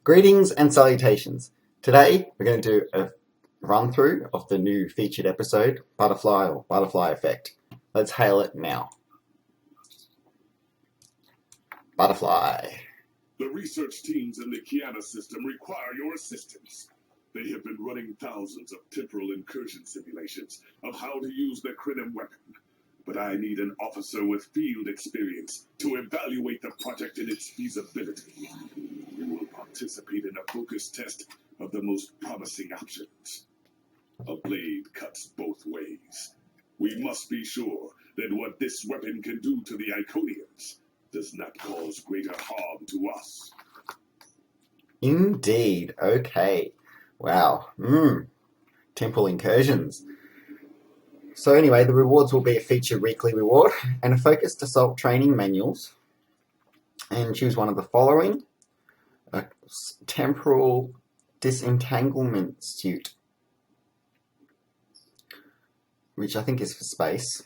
Greetings and salutations. Today we're going to do a run through of the new featured episode, Butterfly or Butterfly Effect. Let's hail it now. Butterfly. The research teams in the Kiana system require your assistance. They have been running thousands of temporal incursion simulations of how to use the Krenum weapon. But I need an officer with field experience to evaluate the project and its feasibility. We will participate in a focus test of the most promising options. A blade cuts both ways. We must be sure that what this weapon can do to the Iconians does not cause greater harm to us. Indeed. Okay. Wow. Temple incursions. So anyway, the rewards will be a featured weekly reward and a focused assault training manuals. And choose one of the following. A temporal disentanglement suit, which I think is for space.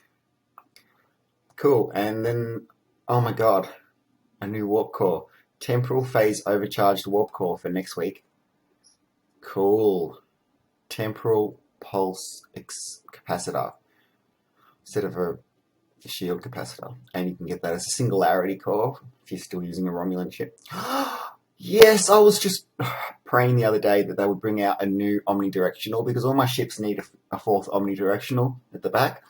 Cool. And then, oh my god, a new warp core. Temporal phase overcharged warp core for next week. Cool. Temporal pulse capacitor instead of a shield capacitor. And you can get that as a singularity core if you're still using a Romulan ship. Yes, I was just praying the other day that they would bring out a new omnidirectional because all my ships need a fourth omnidirectional at the back.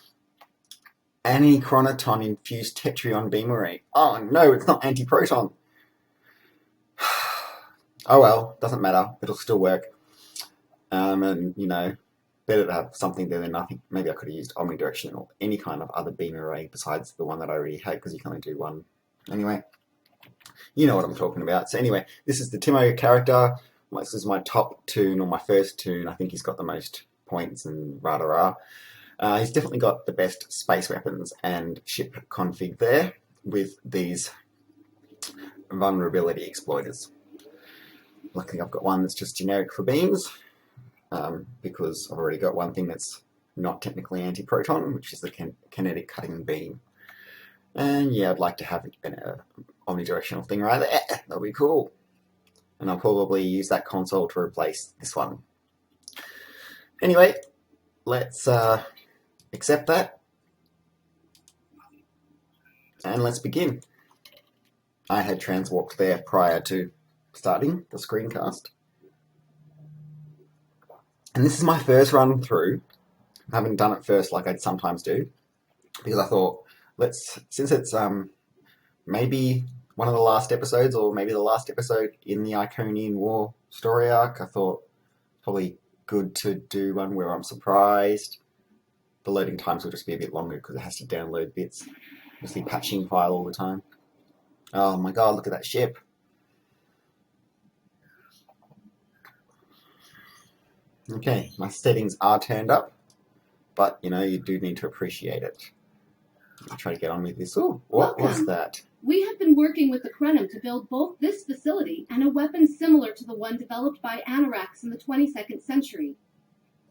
Chronoton infused Tetrion beam array. Oh no, it's not anti-proton. Oh well, doesn't matter. It'll still work. And you know, better to have something there than nothing. Maybe I could have used omnidirectional or any kind of other beam array besides the one that I already had because you can only do one. Anyway, you know what I'm talking about. So anyway, this is the Timo character. This is my top toon or my first toon. I think he's got the most points and rah-rah. He's definitely got the best space weapons and ship config there with these vulnerability exploiters. Luckily I've got one that's just generic for beams because I've already got one thing that's not technically anti-proton, which is the kinetic cutting beam. And yeah, I'd like to have an omnidirectional thing right there. That'll be cool. And I'll probably use that console to replace this one. Anyway, let's accept that. And let's begin. I had transwarped there prior to starting the screencast. And this is my first run through. I haven't done it first like I'd sometimes do. Because I thought, since it's maybe one of the last episodes or maybe the last episode in the Iconian War story arc, I thought probably good to do one where I'm surprised. The loading times will just be a bit longer because it has to download bits. Just the patching file all the time. Oh my god, look at that ship. Okay, my settings are turned up, but you know, you do need to appreciate it. I'll try to get on with this. Oh, what was that? We have been working with the Krenum to build both this facility and a weapon similar to the one developed by Anorax in the 22nd century.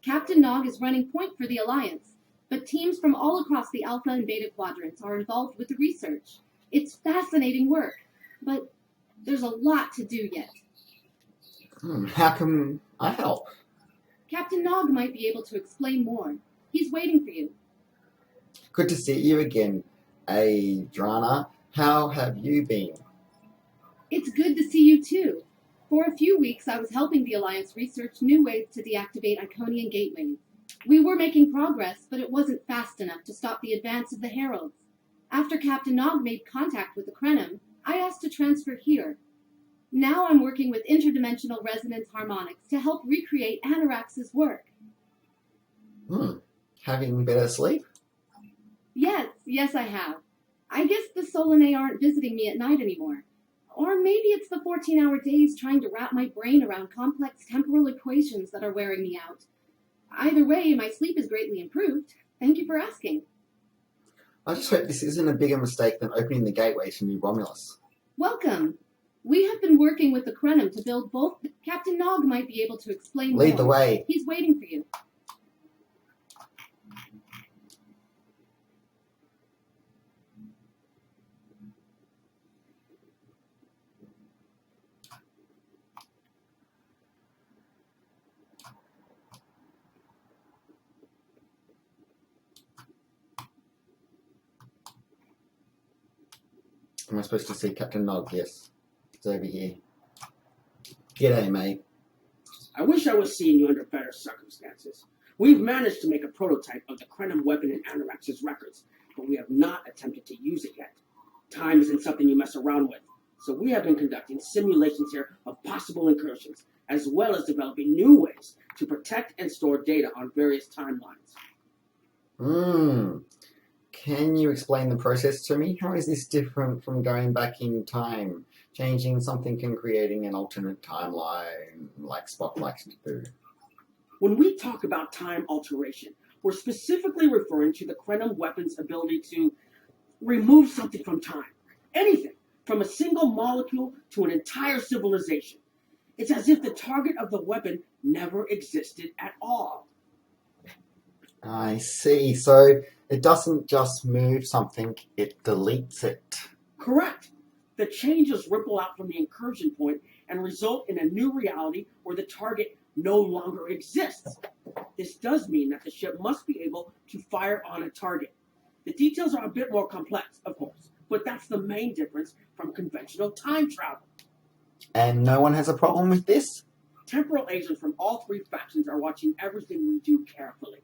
Captain Nog is running point for the Alliance, but teams from all across the Alpha and Beta quadrants are involved with the research. It's fascinating work, but there's a lot to do yet. How can I help? Captain Nog might be able to explain more. He's waiting for you. Good to see you again, Adrana. How have you been? It's good to see you too. For a few weeks, I was helping the Alliance research new ways to deactivate Iconian gateways. We were making progress, but it wasn't fast enough to stop the advance of the Heralds. After Captain Nog made contact with the Krenum, I asked to transfer here. Now I'm working with interdimensional resonance harmonics to help recreate Anorax's work. Having better sleep? Yes, I have. I guess the Solanae aren't visiting me at night anymore. Or maybe it's the 14-hour days trying to wrap my brain around complex temporal equations that are wearing me out. Either way, my sleep is greatly improved. Thank you for asking. I just hope this isn't a bigger mistake than opening the gateway to New Romulus. Welcome. We have been working with the Krenum to build both. Captain Nog might be able to explain more. Lead the way. He's waiting for you. Am I supposed to see Captain Nog? Yes. It's over here. G'day, mate. I wish I was seeing you under better circumstances. We've managed to make a prototype of the Krenum weapon in Anorax's records, but we have not attempted to use it yet. Time isn't something you mess around with, so we have been conducting simulations here of possible incursions, as well as developing new ways to protect and store data on various timelines. Can you explain the process to me? How is this different from going back in time, changing something and creating an alternate timeline like Spock likes to do? When we talk about time alteration, we're specifically referring to the Krenum weapon's ability to remove something from time. Anything, from a single molecule to an entire civilization. It's as if the target of the weapon never existed at all. I see. So it doesn't just move something, it deletes it. Correct. The changes ripple out from the incursion point and result in a new reality where the target no longer exists. This does mean that the ship must be able to fire on a target. The details are a bit more complex, of course, but that's the main difference from conventional time travel. And no one has a problem with this? Temporal agents from all three factions are watching everything we do carefully.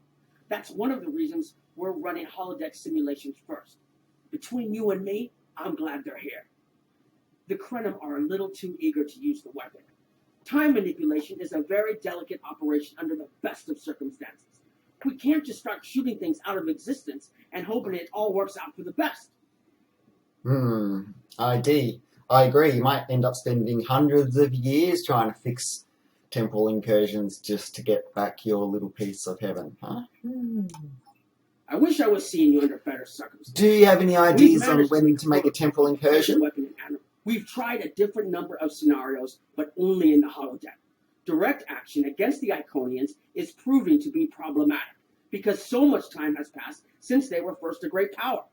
That's one of the reasons we're running holodeck simulations first. Between you and me, I'm glad they're here. The Krenum are a little too eager to use the weapon. Time manipulation is a very delicate operation under the best of circumstances. We can't just start shooting things out of existence and hoping it all works out for the best. I agree. You might end up spending hundreds of years trying to fix temporal incursions just to get back your little piece of heaven, huh? I wish I was seeing you under better circumstances. Do you have any ideas on when to make a temporal incursion? We've tried a different number of scenarios, but only in the holodeck. Direct action against the Iconians is proving to be problematic because so much time has passed since they were first a great power.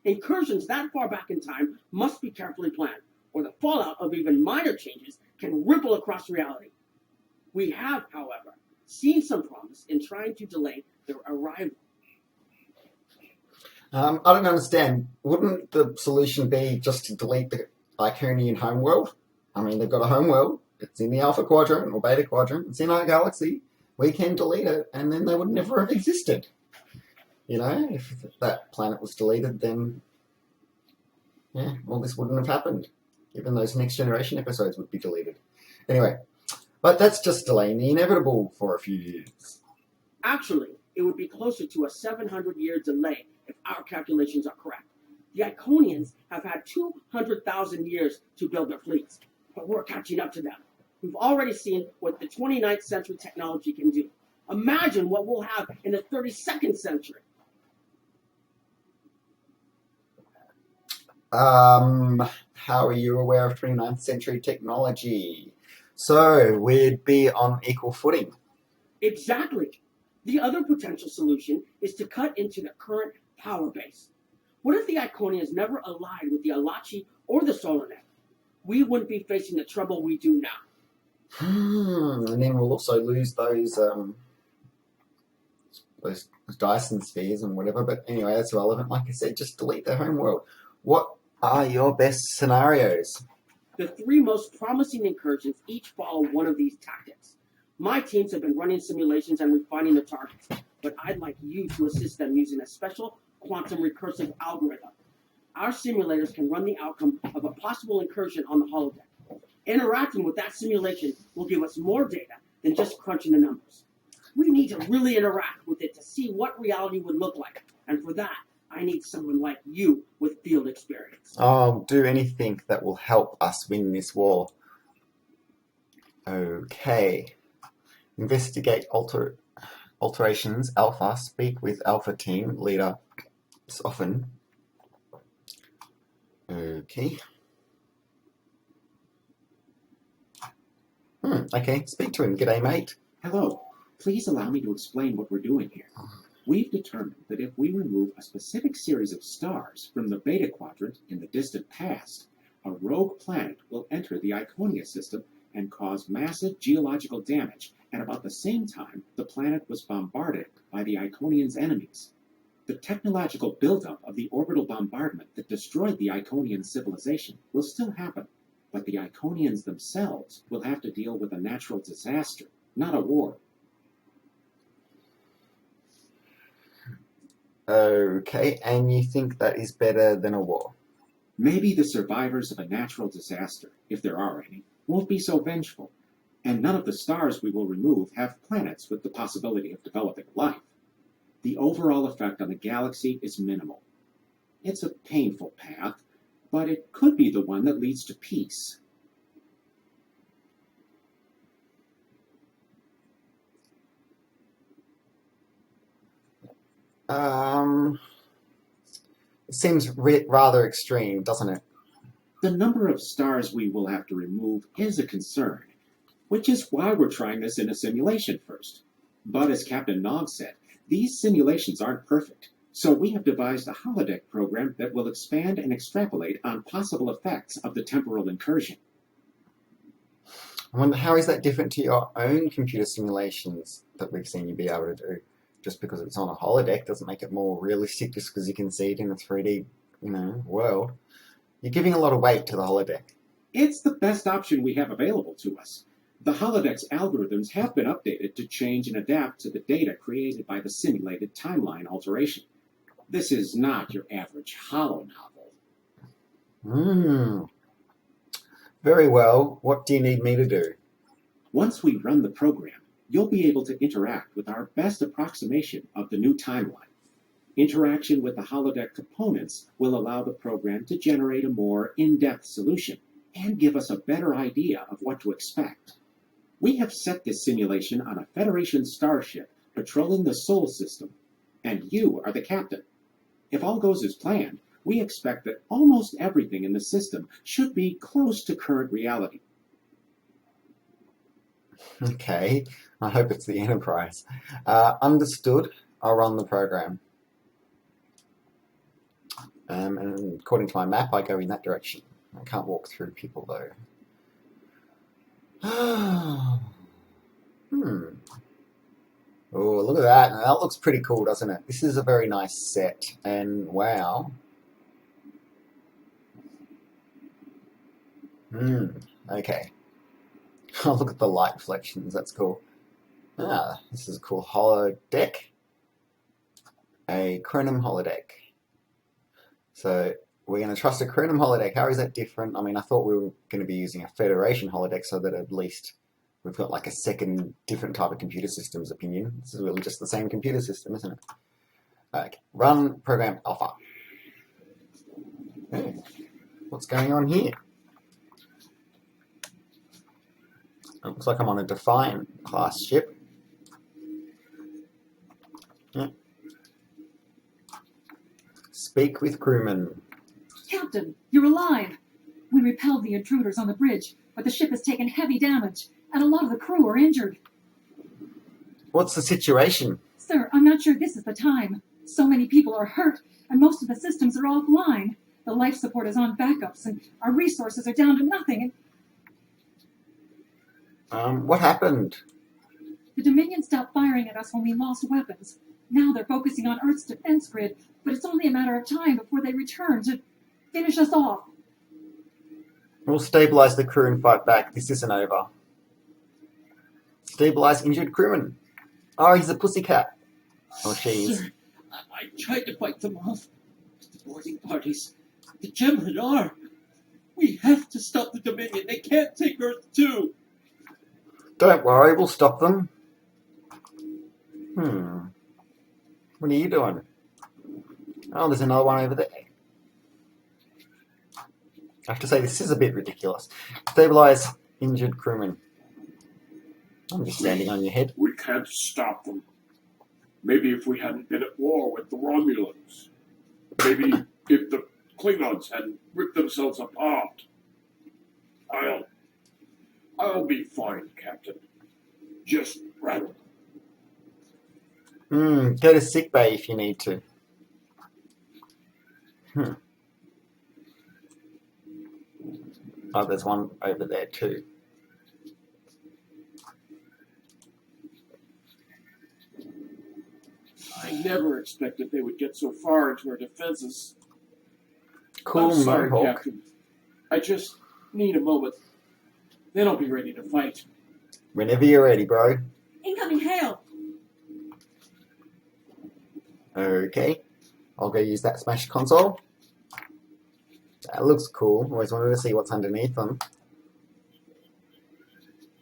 Incursions that far back in time must be carefully planned, or the fallout of even minor changes can ripple across reality. We have, however, seen some promise in trying to delay their arrival. I don't understand. Wouldn't the solution be just to delete the Iconian homeworld? I mean, they've got a homeworld. It's in the Alpha Quadrant or Beta Quadrant. It's in our galaxy. We can delete it, and then they would never have existed. You know, if that planet was deleted, then all this wouldn't have happened. Even those Next Generation episodes would be deleted. Anyway, but that's just delaying the inevitable for a few years. Actually, it would be closer to a 700-year delay if our calculations are correct. The Iconians have had 200,000 years to build their fleets, but we're catching up to them. We've already seen what the 29th century technology can do. Imagine what we'll have in the 32nd century. How are you aware of 29th century technology? So we'd be on equal footing. Exactly. The other potential solution is to cut into the current power base. What if the Iconians never allied with the Alachi or the Solanet? We wouldn't be facing the trouble we do now. And then we'll also lose those Dyson spheres and whatever. But anyway, that's irrelevant. Like I said, just delete their homeworld. What are your best scenarios? The three most promising incursions each follow one of these tactics. My teams have been running simulations and refining the targets, but I'd like you to assist them using a special quantum recursive algorithm. Our simulators can run the outcome of a possible incursion on the holodeck. Interacting with that simulation will give us more data than just crunching the numbers. We need to really interact with it to see what reality would look like, and for that, I need someone like you with field experience. I'll do anything that will help us win this war. Okay. Investigate alterations. Alpha. Speak with Alpha team leader. Often. Okay. Okay, speak to him. G'day, mate. Hello. Please allow me to explain what we're doing here. We've determined that if we remove a specific series of stars from the Beta Quadrant in the distant past, a rogue planet will enter the Iconian system and cause massive geological damage at about the same time the planet was bombarded by the Iconians' enemies. The technological buildup of the orbital bombardment that destroyed the Iconian civilization will still happen, but the Iconians themselves will have to deal with a natural disaster, not a war. Okay, and you think that is better than a war? Maybe the survivors of a natural disaster, if there are any, won't be so vengeful, and none of the stars we will remove have planets with the possibility of developing life. The overall effect on the galaxy is minimal. It's a painful path, but it could be the one that leads to peace. It seems rather extreme, doesn't it? The number of stars we will have to remove is a concern, which is why we're trying this in a simulation first. But as Captain Nog said, these simulations aren't perfect, so we have devised a holodeck program that will expand and extrapolate on possible effects of the temporal incursion. I wonder how is that different to your own computer simulations that we've seen you be able to do? Just because it's on a holodeck doesn't make it more realistic just because you can see it in a 3D, world. You're giving a lot of weight to the holodeck. It's the best option we have available to us. The holodeck's algorithms have been updated to change and adapt to the data created by the simulated timeline alteration. This is not your average holo novel. Very well. What do you need me to do? Once we run the program, you'll be able to interact with our best approximation of the new timeline. Interaction with the holodeck components will allow the program to generate a more in-depth solution and give us a better idea of what to expect. We have set this simulation on a Federation starship patrolling the Sol system, and you are the captain. If all goes as planned, we expect that almost everything in the system should be close to current reality. Okay, I hope it's the Enterprise. Understood. I'll run the program. And according to my map, I go in that direction. I can't walk through people, though. Oh, look at that. Now, that looks pretty cool, doesn't it? This is a very nice set. And wow. Okay. Oh, look at the light reflections. That's cool. This is a cool holodeck. A Krenum holodeck. So we're going to trust a Krenum holodeck. How is that different? I mean, I thought we were going to be using a Federation holodeck so that at least we've got like a second different type of computer system's opinion. This is really just the same computer system, isn't it? Okay. Run program alpha. Okay. What's going on here? It looks like I'm on a Defiant class ship. Yeah. Speak with crewman. Captain, you're alive. We repelled the intruders on the bridge, but the ship has taken heavy damage, and a lot of the crew are injured. What's the situation? Sir, I'm not sure this is the time. So many people are hurt, and most of the systems are offline. The life support is on backups, and our resources are down to nothing. What happened? The Dominion stopped firing at us when we lost weapons. Now they're focusing on Earth's defense grid, but it's only a matter of time before they return to finish us off. We'll stabilize the crew and fight back. This isn't over. Stabilize injured crewman. Oh, he's a pussycat. Oh, she is. Sir, I tried to fight them off. The boarding parties. The gentlemen are. We have to stop the Dominion. They can't take Earth too. Don't worry, we'll stop them. What are you doing? Oh, there's another one over there. I have to say, this is a bit ridiculous. Stabilize injured crewman. I'm just standing on your head. We can't stop them. Maybe if we hadn't been at war with the Romulans. Maybe if the Klingons hadn't ripped themselves apart. I'll be fine, Captain. Just rattle. Go to sickbay if you need to. Oh, there's one over there too. I never expected they would get so far into our defenses. Cool, I'm sorry, Mohawk. Captain. I just need a moment. Then I'll be ready to fight. Whenever you're ready, bro. Incoming hail! Okay. I'll go use that Smash console. That looks cool. Always wanted to see what's underneath them.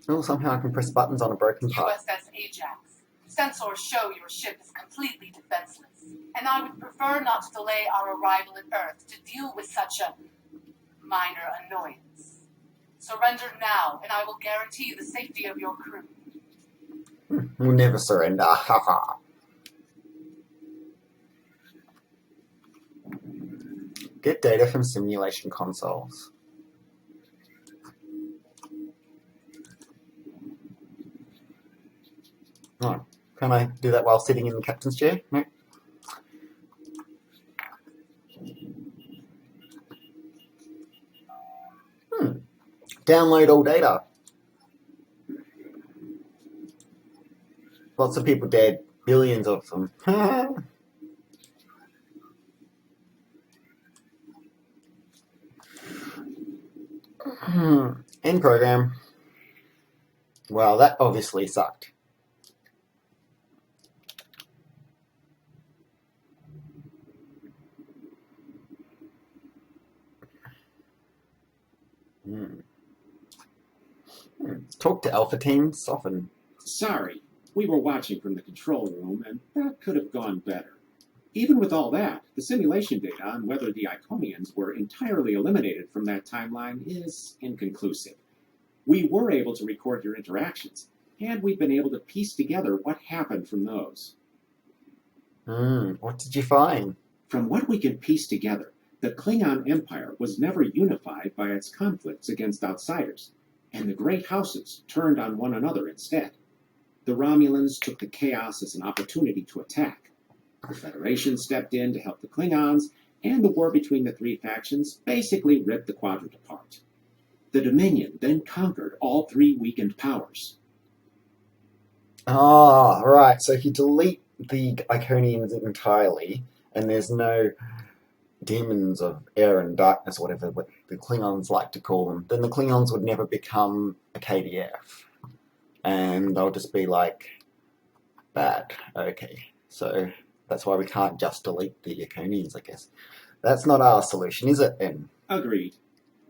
Oh, somehow I can press buttons on a broken part. USS Ajax. Sensors show your ship is completely defenseless, and I would prefer not to delay our arrival at Earth to deal with such a minor annoyance. Surrender now, and I will guarantee the safety of your crew. We'll never surrender. Haha. Get data from simulation consoles. Oh, can I do that while sitting in the captain's chair? No. Download all data. Lots of people dead. Billions of them. End program. Well, that obviously sucked. Talk to Alpha Team, soften. Sorry, we were watching from the control room, and that could have gone better. Even with all that, the simulation data on whether the Iconians were entirely eliminated from that timeline is inconclusive. We were able to record your interactions, and we've been able to piece together what happened from those. What did you find? From what we can piece together, the Klingon Empire was never unified by its conflicts against outsiders, and the great houses turned on one another instead. The Romulans took the chaos as an opportunity to attack. The Federation stepped in to help the Klingons, and the war between the three factions basically ripped the quadrant apart. The Dominion then conquered all three weakened powers. Ah, right. So if you delete the Iconians entirely, and there's no demons of air and darkness, whatever the Klingons like to call them, then the Klingons would never become a KDF. And they'll just be like, bad. Okay. So that's why we can't just delete the Iconians, I guess. That's not our solution, is it, then? Agreed.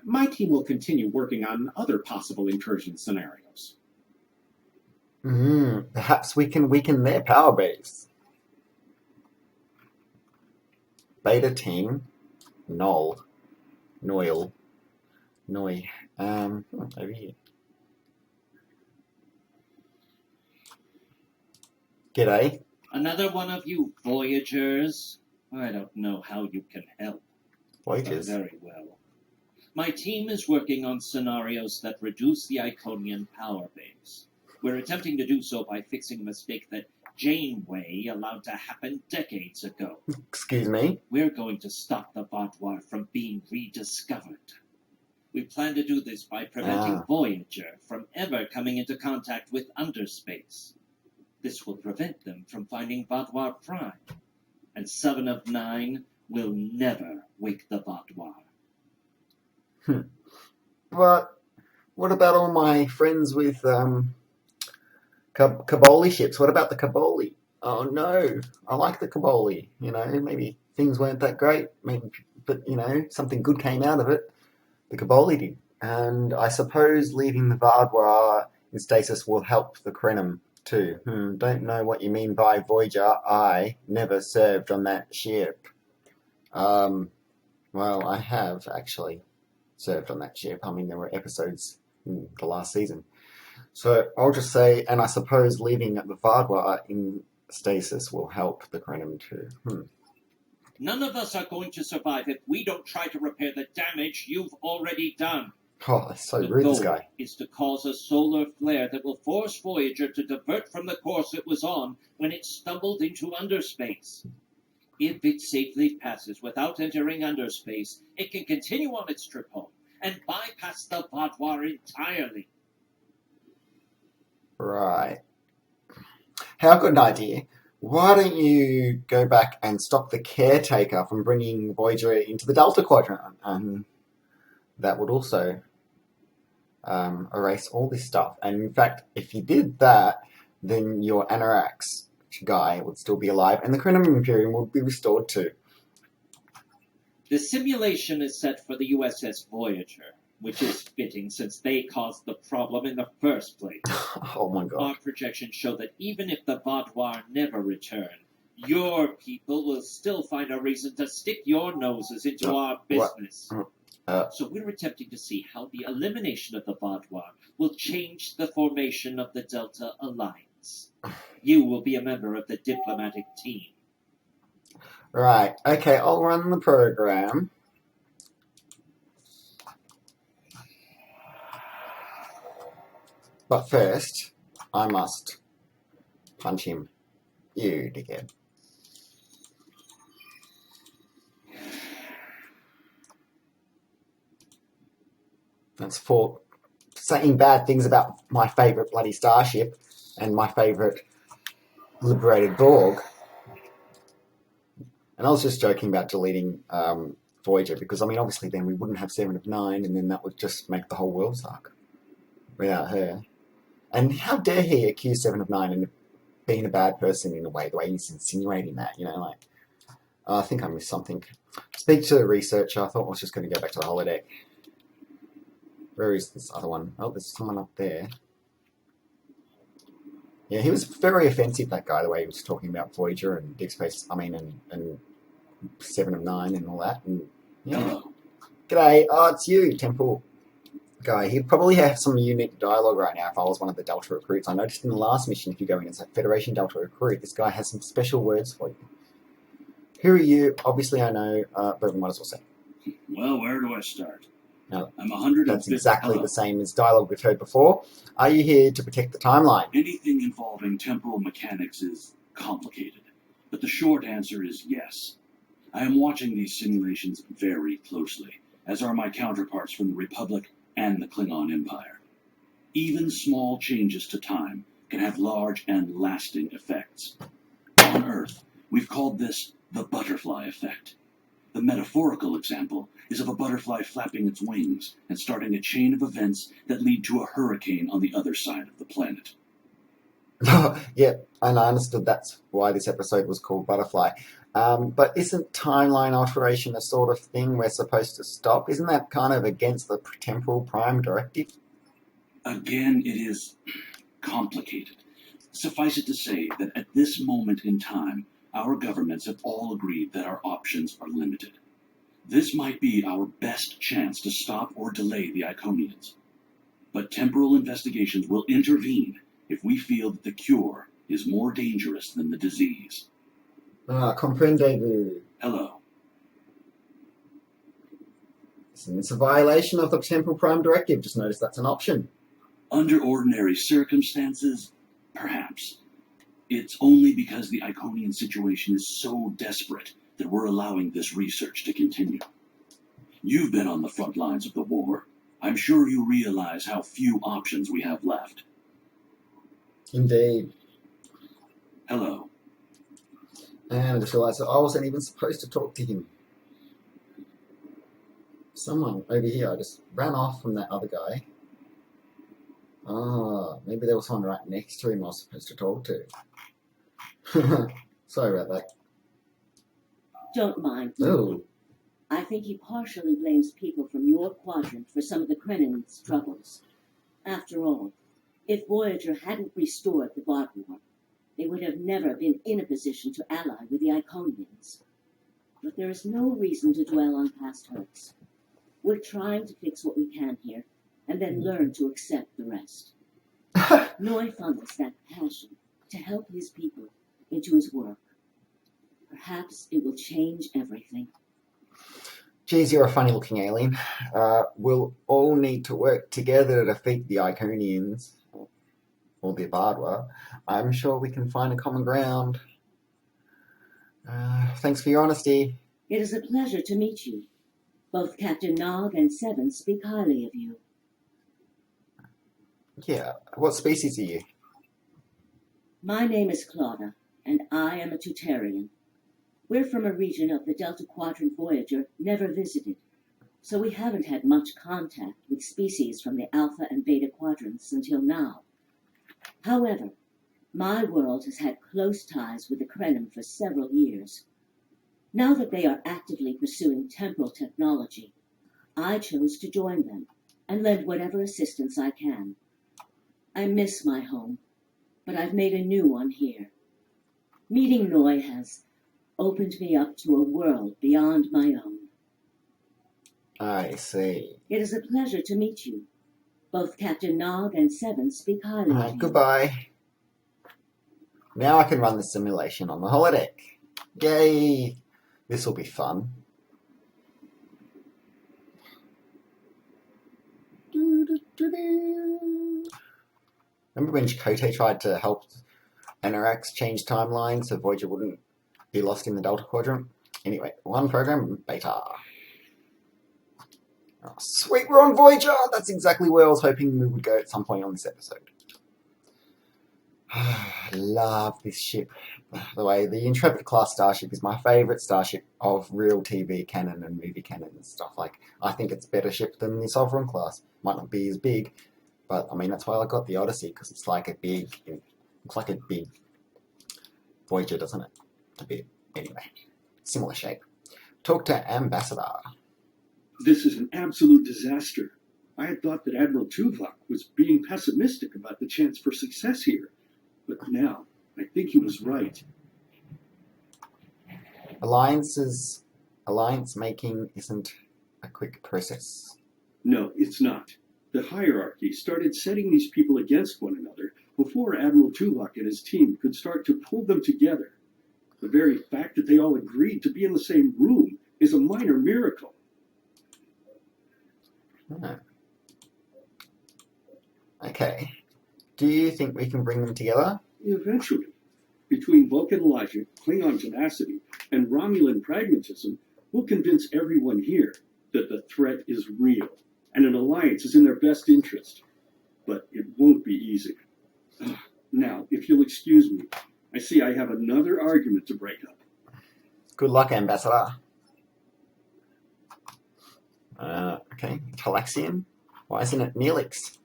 My team will continue working on other possible incursion scenarios. Perhaps we can weaken their power base. Beta team, Noel, Noil, Noi. Over here. G'day. Another one of you Voyagers? I don't know how you can help. Voyagers. Very well. My team is working on scenarios that reduce the Iconian power base. We're attempting to do so by fixing a mistake that Janeway allowed to happen decades ago. Excuse me? We're going to stop the Vaadwaur from being rediscovered. We plan to do this by preventing Voyager from ever coming into contact with underspace. This will prevent them from finding Vaadwaur Prime, and 7 of 9 will never wake the Vaadwaur. But what about all my friends with Kaboli ships? What about the Kaboli? Oh no, I like the Kaboli. You know, maybe things weren't that great, maybe, but you know, something good came out of it. The Kaboli did, and I suppose leaving the Vaadwaur in stasis will help the Krenum too. Don't know what you mean by Voyager. I never served on that ship. Well, I have actually served on that ship. I mean, there were episodes in the last season. So I'll just say, and I suppose leaving the Vaadwaur in stasis will help the Krenum too. None of us are going to survive if we don't try to repair the damage you've already done. Oh, that's so The rude, this goal guy. is to cause a solar flare that will force Voyager to divert from the course it was on when it stumbled into underspace. If it safely passes without entering underspace, it can continue on its trip home and bypass the Vaadwaur entirely. Right. How good an idea. why don't you go back and stop the caretaker from bringing Voyager into the Delta Quadrant? And that would also erase all this stuff. And in fact, if you did that, then your Anorax guy would still be alive, and the Krenum Imperium would be restored too. The simulation is set for the USS Voyager, which is fitting since they caused the problem in the first place. Oh my god. Our projections show that even if the Vaudois never return, your people will still find a reason to stick your noses into our business. So we're attempting to see how the elimination of the Vaudois will change the formation of the Delta Alliance. You will be a member of the diplomatic team. Right, okay, I'll run the program. But first, I must punch him. You dickhead. That's for saying bad things about my favourite bloody starship and my favourite liberated Borg. And I was just joking about deleting Voyager because, I mean, obviously then we wouldn't have 7 of 9 and then that would just make the whole world suck without her. And how dare he accuse 7 of 9 and being a bad person in a way, the way he's insinuating that, you know, like, I think I missed something. Speak to the researcher. I thought I was just going to go back to the holodeck. Where is this other one? Oh, there's someone up there. Yeah, he was very offensive, that guy, the way he was talking about Voyager and Deep Space, and 7 of 9 and all that. And, yeah. G'day. Oh, it's you, Temple guy. He'd probably have some unique dialogue right now if I was one of the Delta recruits. I noticed in the last mission, if you go in as a Federation Delta recruit, this guy has some special words for you. Who are you? Obviously, I know, but we might as well say. Well, where do I start? No, I'm 150. that's exactly the same as dialogue we've heard before. Are you here to protect the timeline? Anything involving temporal mechanics is complicated, but the short answer is yes. I am watching these simulations very closely, as are my counterparts from the Republic and the Klingon Empire. Even small changes to time can have large and lasting effects. On Earth, we've called this the butterfly effect. The metaphorical example is of a butterfly flapping its wings and starting a chain of events that lead to a hurricane on the other side of the planet. Yeah, and I understood that's why this episode was called Butterfly. But isn't timeline alteration a sort of thing we're supposed to stop? Isn't that kind of against the temporal prime directive? Again, it is complicated. Suffice it to say that at this moment in time, our governments have all agreed that our options are limited. This might be our best chance to stop or delay the Iconians. But temporal investigations will intervene if we feel that the cure is more dangerous than the disease. Comprendez-vous. Hello. Listen, it's a violation of the temporal prime directive. Just notice that's an option. Under ordinary circumstances, perhaps. It's only because the Iconian situation is so desperate that we're allowing this research to continue. You've been on the front lines of the war. I'm sure you realize how few options we have left. Indeed. Hello. And I just realised that I wasn't even supposed to talk to him. Someone over here, I just ran off from that other guy. Maybe there was someone right next to him I was supposed to talk to. Sorry about that. Don't mind. Oh. I think he partially blames people from your quadrant for some of the Krenum's troubles. After all, if Voyager hadn't restored the Vaudois, they would have never been in a position to ally with the Iconians. But there is no reason to dwell on past hurts. We're trying to fix what we can here, and then learn to accept the rest. Noy funnels that passion to help his people into his work. Perhaps it will change everything. Geez, you're a funny-looking alien. We'll all need to work together to defeat the Iconians, or the Vaudois. I'm sure we can find a common ground. Thanks for your honesty. It is a pleasure to meet you. Both Captain Nog and Seven speak highly of you. Yeah, what species are you? My name is Claudia, and I am a Tutarian. We're from a region of the Delta Quadrant Voyager never visited, so we haven't had much contact with species from the Alpha and Beta Quadrants until now. However, my world has had close ties with the Krenum for several years. Now that they are actively pursuing temporal technology, I chose to join them and lend whatever assistance I can. I miss my home, but I've made a new one here. Meeting Noi has opened me up to a world beyond my own. I see. It is a pleasure to meet you. Both Captain Nog and Seven speak highly of you. Goodbye. Now I can run the simulation on the holodeck. Yay! This will be fun. Remember when Chakotay tried to help Anorax change timelines so Voyager wouldn't be lost in the Delta Quadrant? Anyway, one program, Beta. Oh, sweet, we're on Voyager! That's exactly where I was hoping we would go at some point on this episode. I love this ship. By the way, the Intrepid class starship is my favourite starship of real TV canon and movie canon and stuff. Like, I think it's a better ship than the Sovereign class. Might not be as big, but I mean that's why I got the Odyssey, because it's like a big Voyager, doesn't it? A bit. Anyway, similar shape. Talk to Ambassador. This is an absolute disaster. I had thought that Admiral Tuvok was being pessimistic about the chance for success here. But now, I think he was right. Alliance making isn't a quick process. No, it's not. The hierarchy started setting these people against one another before Admiral Tuvok and his team could start to pull them together. The very fact that they all agreed to be in the same room is a minor miracle. Okay. Do you think we can bring them together? Eventually. Between Vulcan logic, Klingon tenacity, and Romulan pragmatism, we'll convince everyone here that the threat is real, and an alliance is in their best interest. But it won't be easy. Now, if you'll excuse me, I see I have another argument to break up. Good luck, Ambassador. Okay. Talaxian? Why isn't it Neelix?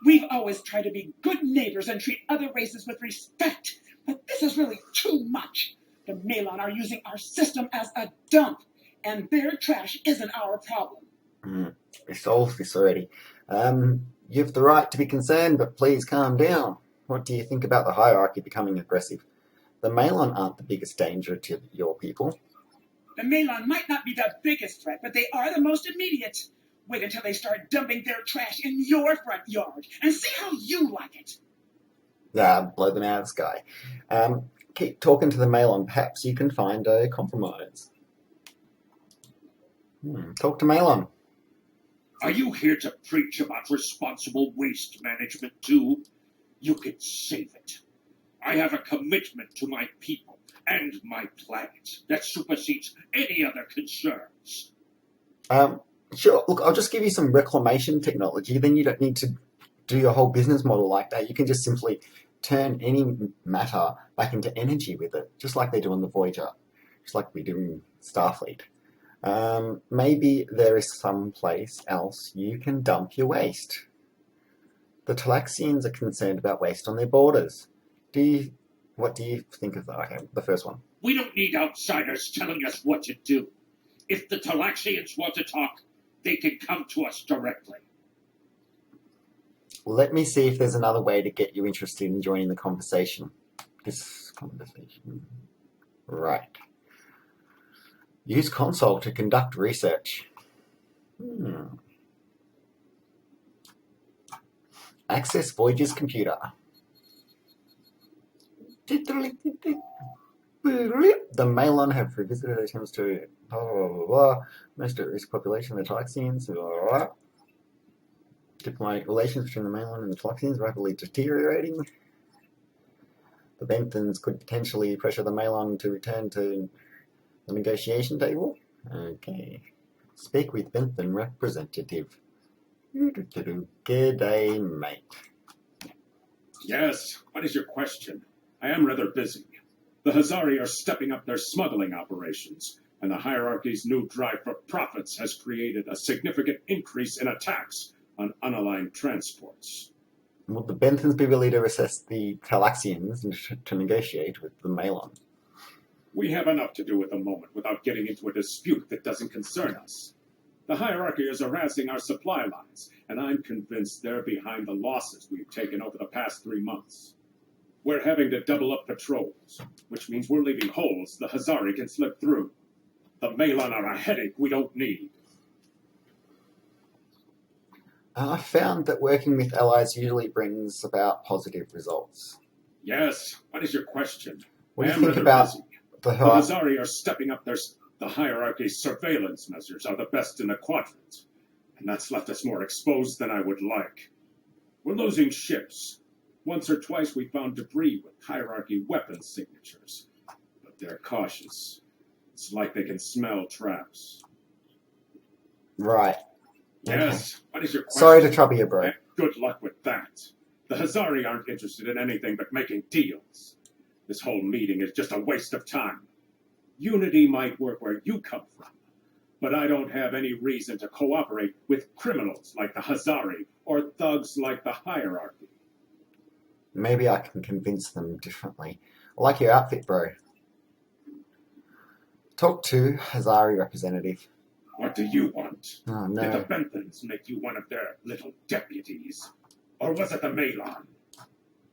We've always tried to be good neighbors and treat other races with respect, but this is really too much. The Malon are using our system as a dump, and their trash isn't our problem. We solved this already. You have the right to be concerned, but please calm down. What do you think about the hierarchy becoming aggressive? The Malon aren't the biggest danger to your people. The Malon might not be the biggest threat, but they are the most immediate. Wait until they start dumping their trash in your front yard and see how you like it. Blow them out of the sky. Keep talking to the Malon. Perhaps you can find a compromise. Talk to Malon. Are you here to preach about responsible waste management too? You can save it. I have a commitment to my people and my planet that supersedes any other concerns. Sure, look, I'll just give you some reclamation technology, then you don't need to do your whole business model like that. You can just simply turn any matter back into energy with it, just like they do on the Voyager, just like we do in Starfleet. Maybe there is some place else you can dump your waste. The Talaxians are concerned about waste on their borders. What do you think of that? Okay, the first one. We don't need outsiders telling us what to do. If the Talaxians want to talk, they can come to us directly. Let me see if there's another way to get you interested in joining the conversation. This conversation. Right. Use console to conduct research. Access Voyager's computer. The Malon have revisited attempts to blah, blah, blah, blah. Most at-risk population, the Talaxians, blah, blah, blah. Diplomatic relations between the Malon and the Talaxians rapidly deteriorating. The Benthans could potentially pressure the Malon to return to the negotiation table. Okay. Speak with Benthan representative. Good day, mate. Yes, what is your question? I am rather busy. The Hazari are stepping up their smuggling operations, and the hierarchy's new drive for profits has created a significant increase in attacks on unaligned transports. Would the Benthans be willing to assess the Talaxians and to negotiate with the Malon? We have enough to do at the moment without getting into a dispute that doesn't concern us. The hierarchy is harassing our supply lines, and I'm convinced they're behind the losses we've taken over the past 3 months. We're having to double up patrols, which means we're leaving holes the Hazari can slip through. The Malon are a headache we don't need. I found that working with allies usually brings about positive results. Yes, what is your question? What do I you am think rather about busy. the The Hazari are stepping up the hierarchy's surveillance measures are the best in the quadrant, and that's left us more exposed than I would like. We're losing ships. Once or twice we found debris with hierarchy weapons signatures, but they're cautious. It's like they can smell traps. Right. Yes, what is your question? Sorry to trouble you, bro. Good luck with that. The Hazari aren't interested in anything but making deals. This whole meeting is just a waste of time. Unity might work where you come from, but I don't have any reason to cooperate with criminals like the Hazari or thugs like the hierarchy. Maybe I can convince them differently. I like your outfit, bro. Talk to Hazari representative. What do you want? Oh, Did no. the Benthans make you one of their little deputies? Or was it the Malon?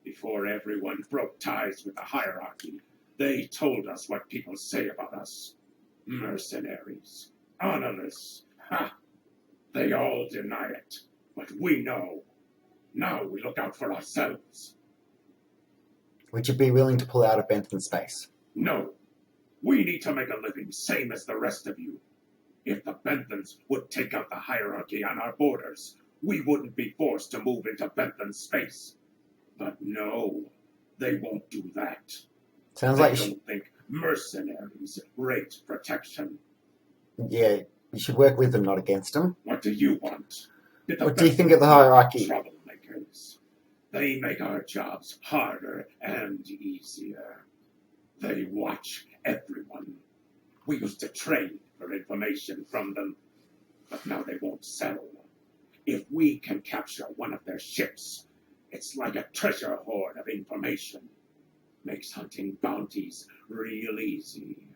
Before everyone broke ties with the hierarchy, they told us what people say about us. Mercenaries. Honorless. Ha! They all deny it. But we know. Now we look out for ourselves. Would you be willing to pull out of Bentham space? No. We need to make a living, same as the rest of you. If the Benthans would take out the hierarchy on our borders, we wouldn't be forced to move into Bentham space. But no, they won't do that. Sounds They like don't think mercenaries rate protection. yeah, you should work with them, not against them. What do you want? What do you think of the hierarchy? Troublemakers. They make our jobs harder and easier. They watch everyone. We used to trade for information from them, but now they won't settle. If we can capture one of their ships, it's like a treasure hoard of information. Makes hunting bounties real easy.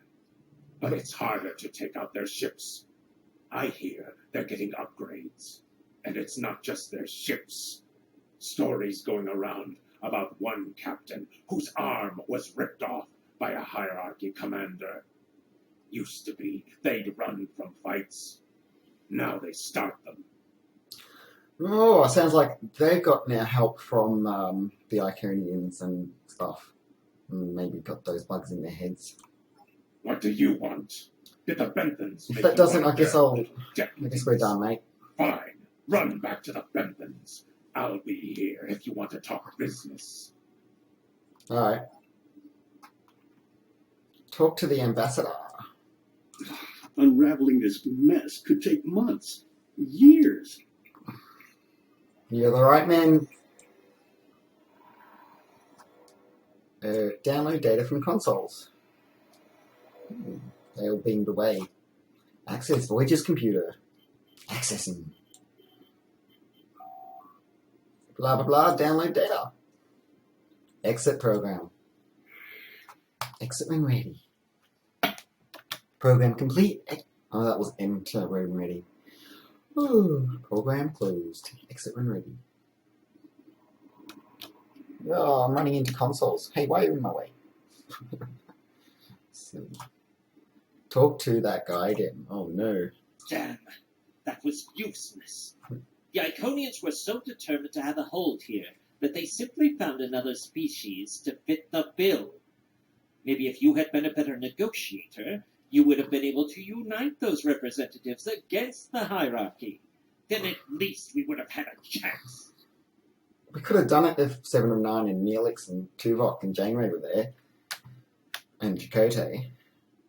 But it's harder to take out their ships. I hear they're getting upgrades. And it's not just their ships. Stories going around about one captain whose arm was ripped off by a hierarchy commander. Used to be they'd run from fights. Now they start them. Oh, sounds like they've got now help from the Iconians and stuff. Maybe got those bugs in their heads. What do you want? Did the Benthans If make that you doesn't, one I of guess their I'll. little I guess deputies? we're done, mate. Fine. Run back to the Benthans. I'll be here if you want to talk business. All right. Talk to the ambassador. Unraveling this mess could take months, years. You're the right man. Download data from consoles. They all beamed away. Access Voyager's computer. Accessing. Blah blah blah. Download data. Exit program. Exit when ready. Program complete. Oh, that was enter when ready. Ooh, program closed. Exit when ready. Oh, I'm running into consoles. Hey, why are you in my way? So, talk to that guy again. Oh no. Damn, that was useless. The Iconians were so determined to have a hold here that they simply found another species to fit the bill. Maybe if you had been a better negotiator, you would have been able to unite those representatives against the hierarchy. Then at least we would have had a chance. We could have done it if 7 of 9 and Neelix and Tuvok and Janeway were there. And Chakotay.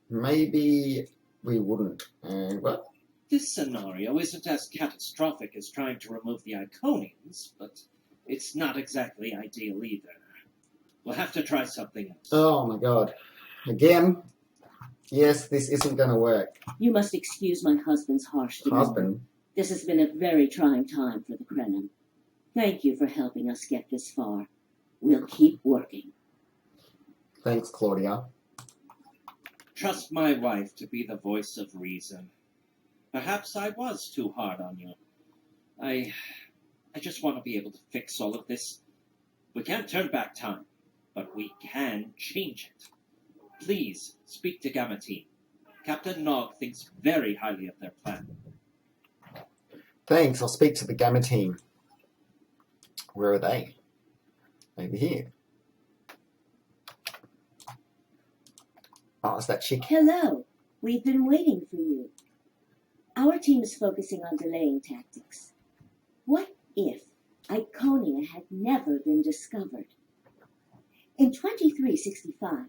Maybe we wouldn't. What? This scenario isn't as catastrophic as trying to remove the Iconians, but it's not exactly ideal either. We'll have to try something else. Oh my god. Again? Yes, this isn't going to work. You must excuse my husband's harsh demeanor. Husband? This has been a very trying time for the Krenum. Thank you for helping us get this far. We'll keep working. Thanks, Claudia. Trust my wife to be the voice of reason. Perhaps I was too hard on you. I just want to be able to fix all of this. We can't turn back time, but we can change it. Please speak to Gamma Team. Captain Nog thinks very highly of their plan. Thanks, I'll speak to the Gamma Team. Where are they? Over here. Oh, it's that chick. Hello. We've been waiting for you. Our team is focusing on delaying tactics. What if Iconian had never been discovered? In 2365,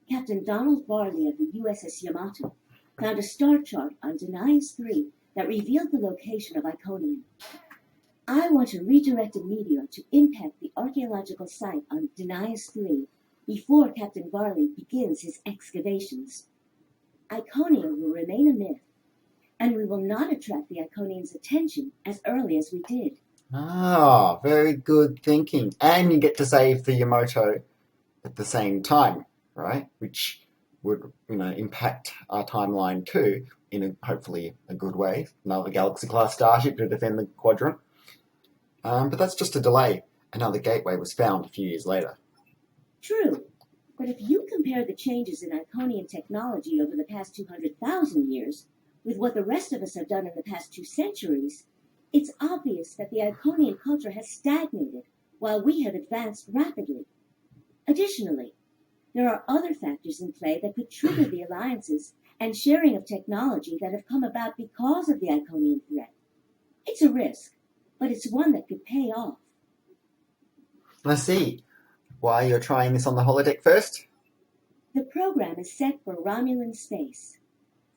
Captain Donald Varley of the USS Yamato found a star chart on Denias 3 that revealed the location of Iconian. I want a redirected meteor to impact the archaeological site on Denias 3 before Captain Varley begins his excavations. Iconian will remain a myth, and we will not attract the Iconians' attention as early as we did. Ah, very good thinking. And you get to save the Yamato at the same time, right? Which would, impact our timeline too, in hopefully a good way. Another Galaxy-class starship to defend the quadrant. But that's just a delay. Another gateway was found a few years later. True, but if you compare the changes in Iconian technology over the past 200,000 years with what the rest of us have done in the past 2 centuries, it's obvious that the Iconian culture has stagnated while we have advanced rapidly. Additionally, there are other factors in play that could trigger the alliances and sharing of technology that have come about because of the Iconian threat. It's a risk, but it's one that could pay off. I see. Why you're trying this on the holodeck first? The program is set for Romulan space.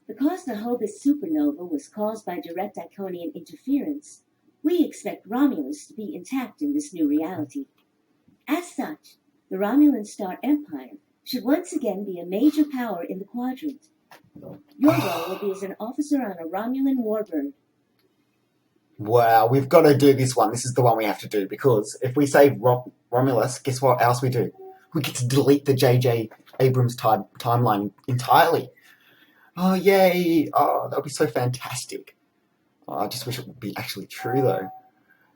Because the Hobus supernova was caused by direct Iconian interference, we expect Romulus to be intact in this new reality. As such, the Romulan Star Empire should once again be a major power in the quadrant. Your role will be as an officer on a Romulan warbird. Wow, we've got to do this one. This is the one we have to do, because if we save Romulus, guess what else we do? We get to delete the J.J. Abrams timeline entirely. Oh, yay! Oh, that would be so fantastic. Oh, I just wish it would be actually true, though.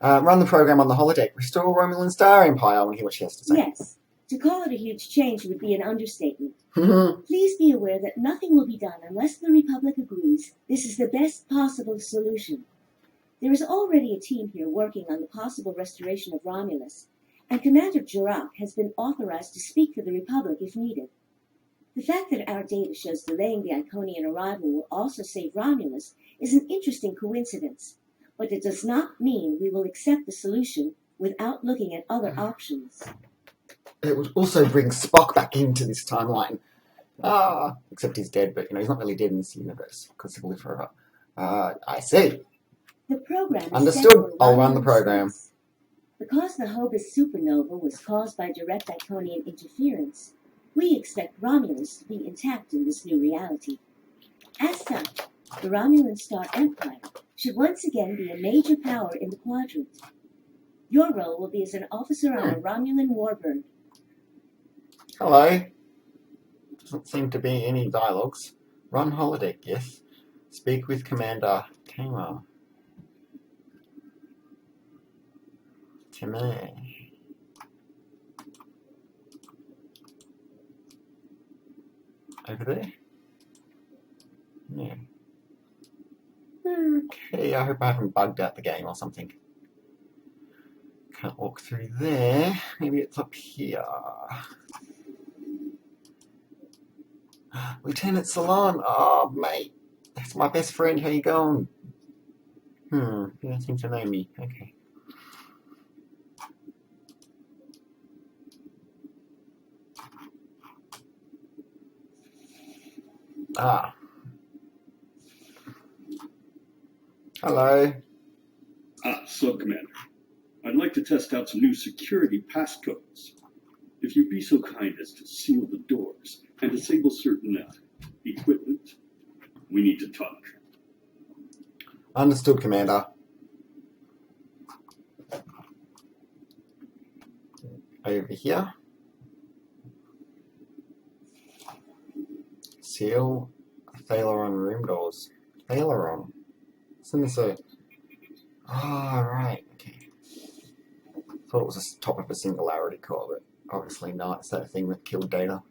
Run the program on the holodeck. Restore Romulan Star Empire. I want to hear what she has to say. Yes. To call it a huge change would be an understatement. Please be aware that nothing will be done unless the Republic agrees this is the best possible solution. There is already a team here working on the possible restoration of Romulus, and Commander Jurak has been authorized to speak for the Republic if needed. The fact that our data shows delaying the Iconian arrival will also save Romulus is an interesting coincidence, but it does not mean we will accept the solution without looking at other options. It would also bring Spock back into this timeline. Except he's dead, but he's not really dead in this universe, because he'll live forever. I see. The program is Understood. I'll run the program. Space. Because the Hobus supernova was caused by direct Iconian interference, we expect Romulus to be intact in this new reality. As such, the Romulan Star Empire should once again be a major power in the quadrant. Your role will be as an officer on a Romulan warbird. Hello. Doesn't seem to be any dialogues. Run holodeck, yes. Speak with Commander Tamar. Tamar. Over there? Yeah. Okay, I hope I haven't bugged out the game or something. Can't walk through there. Maybe it's up here. Lieutenant Salon. Oh, mate. That's my best friend. How you going? You don't seem to know me. Okay. Hello. So, Commander, I'd like to test out some new security passcodes. if you'd be so kind as to seal the doors and disable certain equipment, we need to talk. Understood, Commander. Over here. Seal Thaleron room doors. Thaleron. Isn't this a... Oh, right, okay. Thought it was a top of a singularity core, but obviously not. It's that thing that killed Data.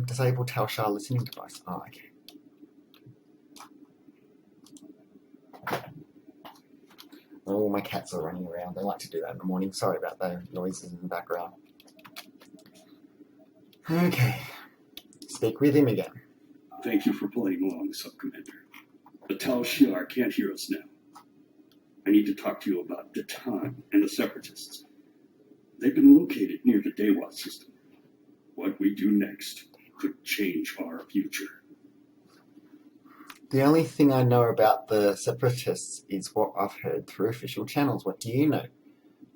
Disable Telshar listening device. Oh, okay. Oh, my cats are running around. They like to do that in the morning. Sorry about the noises in the background. Okay. Speak with him again. Thank you for playing along, Sub-Commander. The Tal Shiar can't hear us now. I need to talk to you about Datan and the Separatists. They've been located near the Dewa system. What we do next could change our future. The only thing I know about the Separatists is what I've heard through official channels. What do you know?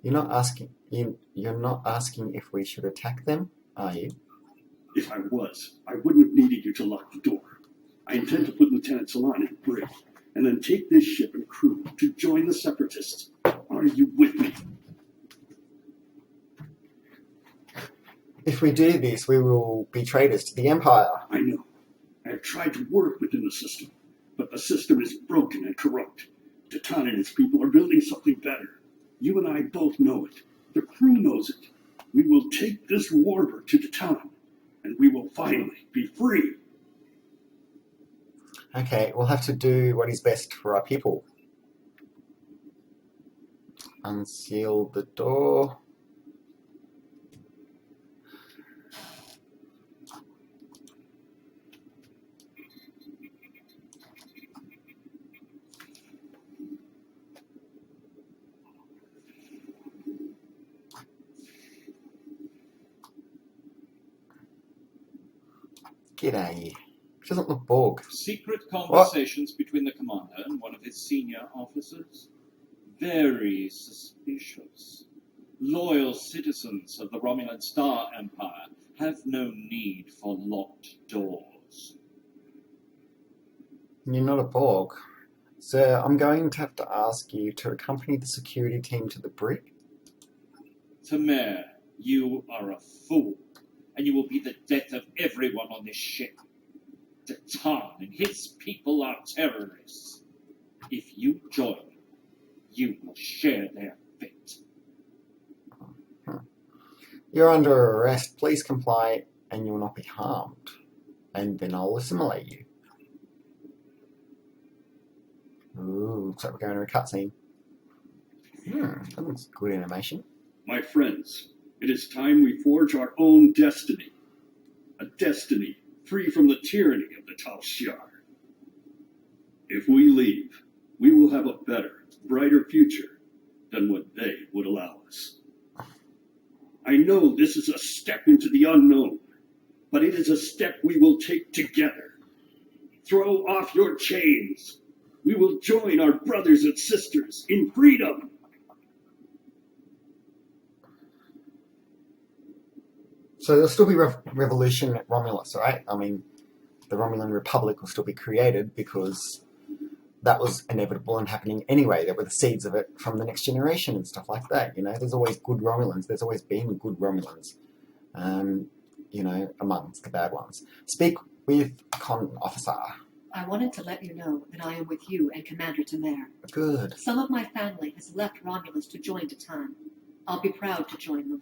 You're not asking if we should attack them, are you? If I was, I wouldn't have needed you to lock the door. I intend to put Lieutenant Solana in the brig, and then take this ship and crew to join the Separatists. Are you with me? If we do this, we will be traitors to the Empire. I know. I have tried to work within the system, but the system is broken and corrupt. Datan and his people are building something better. You and I both know it. The crew knows it. We will take this warbird to Datan, and we will finally be free. Okay, we'll have to do what is best for our people. Unseal the door. G'day. Doesn't look Borg. Secret conversations between the commander and one of his senior officers? Very suspicious. Loyal citizens of the Romulan Star Empire have no need for locked doors. You're not a Borg. Sir, I'm going to have to ask you to accompany the security team to the brig. Tamer, you are a fool, and you will be the death of everyone on this ship. Datan and his people are terrorists. If you join, you will share their fate. You're under arrest. Please comply and you will not be harmed. And then I'll assimilate you. Ooh, looks like we're going to a cutscene. That looks good animation. My friends, it is time we forge our own destiny. A destiny free from the tyranny of the Tal Shiar. If we leave, we will have a better, brighter future than what they would allow us. I know this is a step into the unknown, but it is a step we will take together. Throw off your chains. We will join our brothers and sisters in freedom. So there'll still be revolution at Romulus, right? I mean, the Romulan Republic will still be created because that was inevitable and happening anyway. There were the seeds of it from the next generation and stuff like that. You know, there's always good Romulans. There's always been good Romulans, you know, amongst the bad ones. Speak with Con Officer. I wanted to let you know that I am with you and Commander Tamer. Good. Some of my family has left Romulus to join Datan. I'll be proud to join them.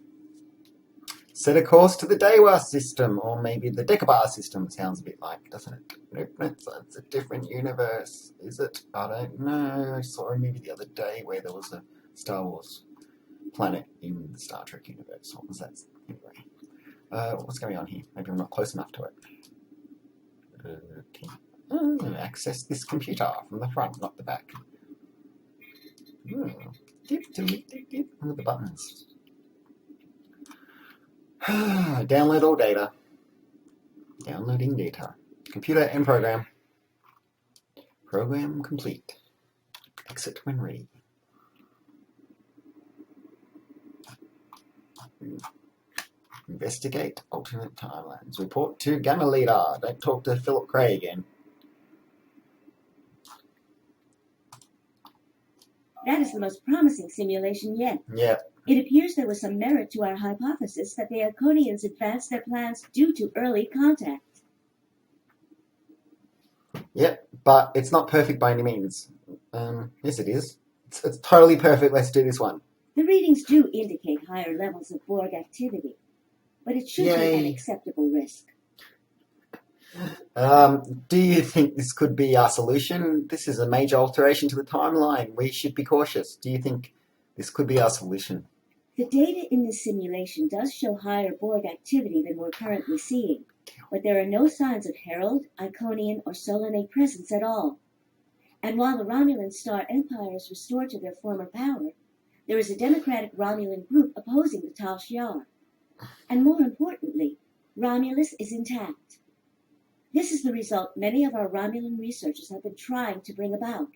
Set a course to the Dewa system, or maybe the Decabar system. Sounds a bit like, doesn't it? Nope, it's a different universe. Is it? I don't know. I saw a movie the other day where there was a Star Wars planet in the Star Trek universe. What was that? Anyway. What's going on here? Maybe I'm not close enough to it. Okay. Access this computer from the front, not the back. Look at the buttons. Download all data. Downloading data. Computer and program. Program complete. Exit when ready. Investigate alternate timelines. Report to Gamma Leader. Don't talk to Philip Gray again. That is the most promising simulation yet. Yeah. It appears there was some merit to our hypothesis that the Iconians advanced their plans due to early contact. Yep, but it's not perfect by any means. Yes, it is. It's totally perfect. Let's do this one. The readings do indicate higher levels of Borg activity, but it should be an acceptable risk. Do you think this could be our solution? This is a major alteration to the timeline. We should be cautious. Do you think this could be our solution? The data in this simulation does show higher Borg activity than we're currently seeing, but there are no signs of Herald, Iconian, or Solanae presence at all. And while the Romulan Star Empire is restored to their former power, there is a democratic Romulan group opposing the Tal Shiar. And more importantly, Romulus is intact. This is the result many of our Romulan researchers have been trying to bring about.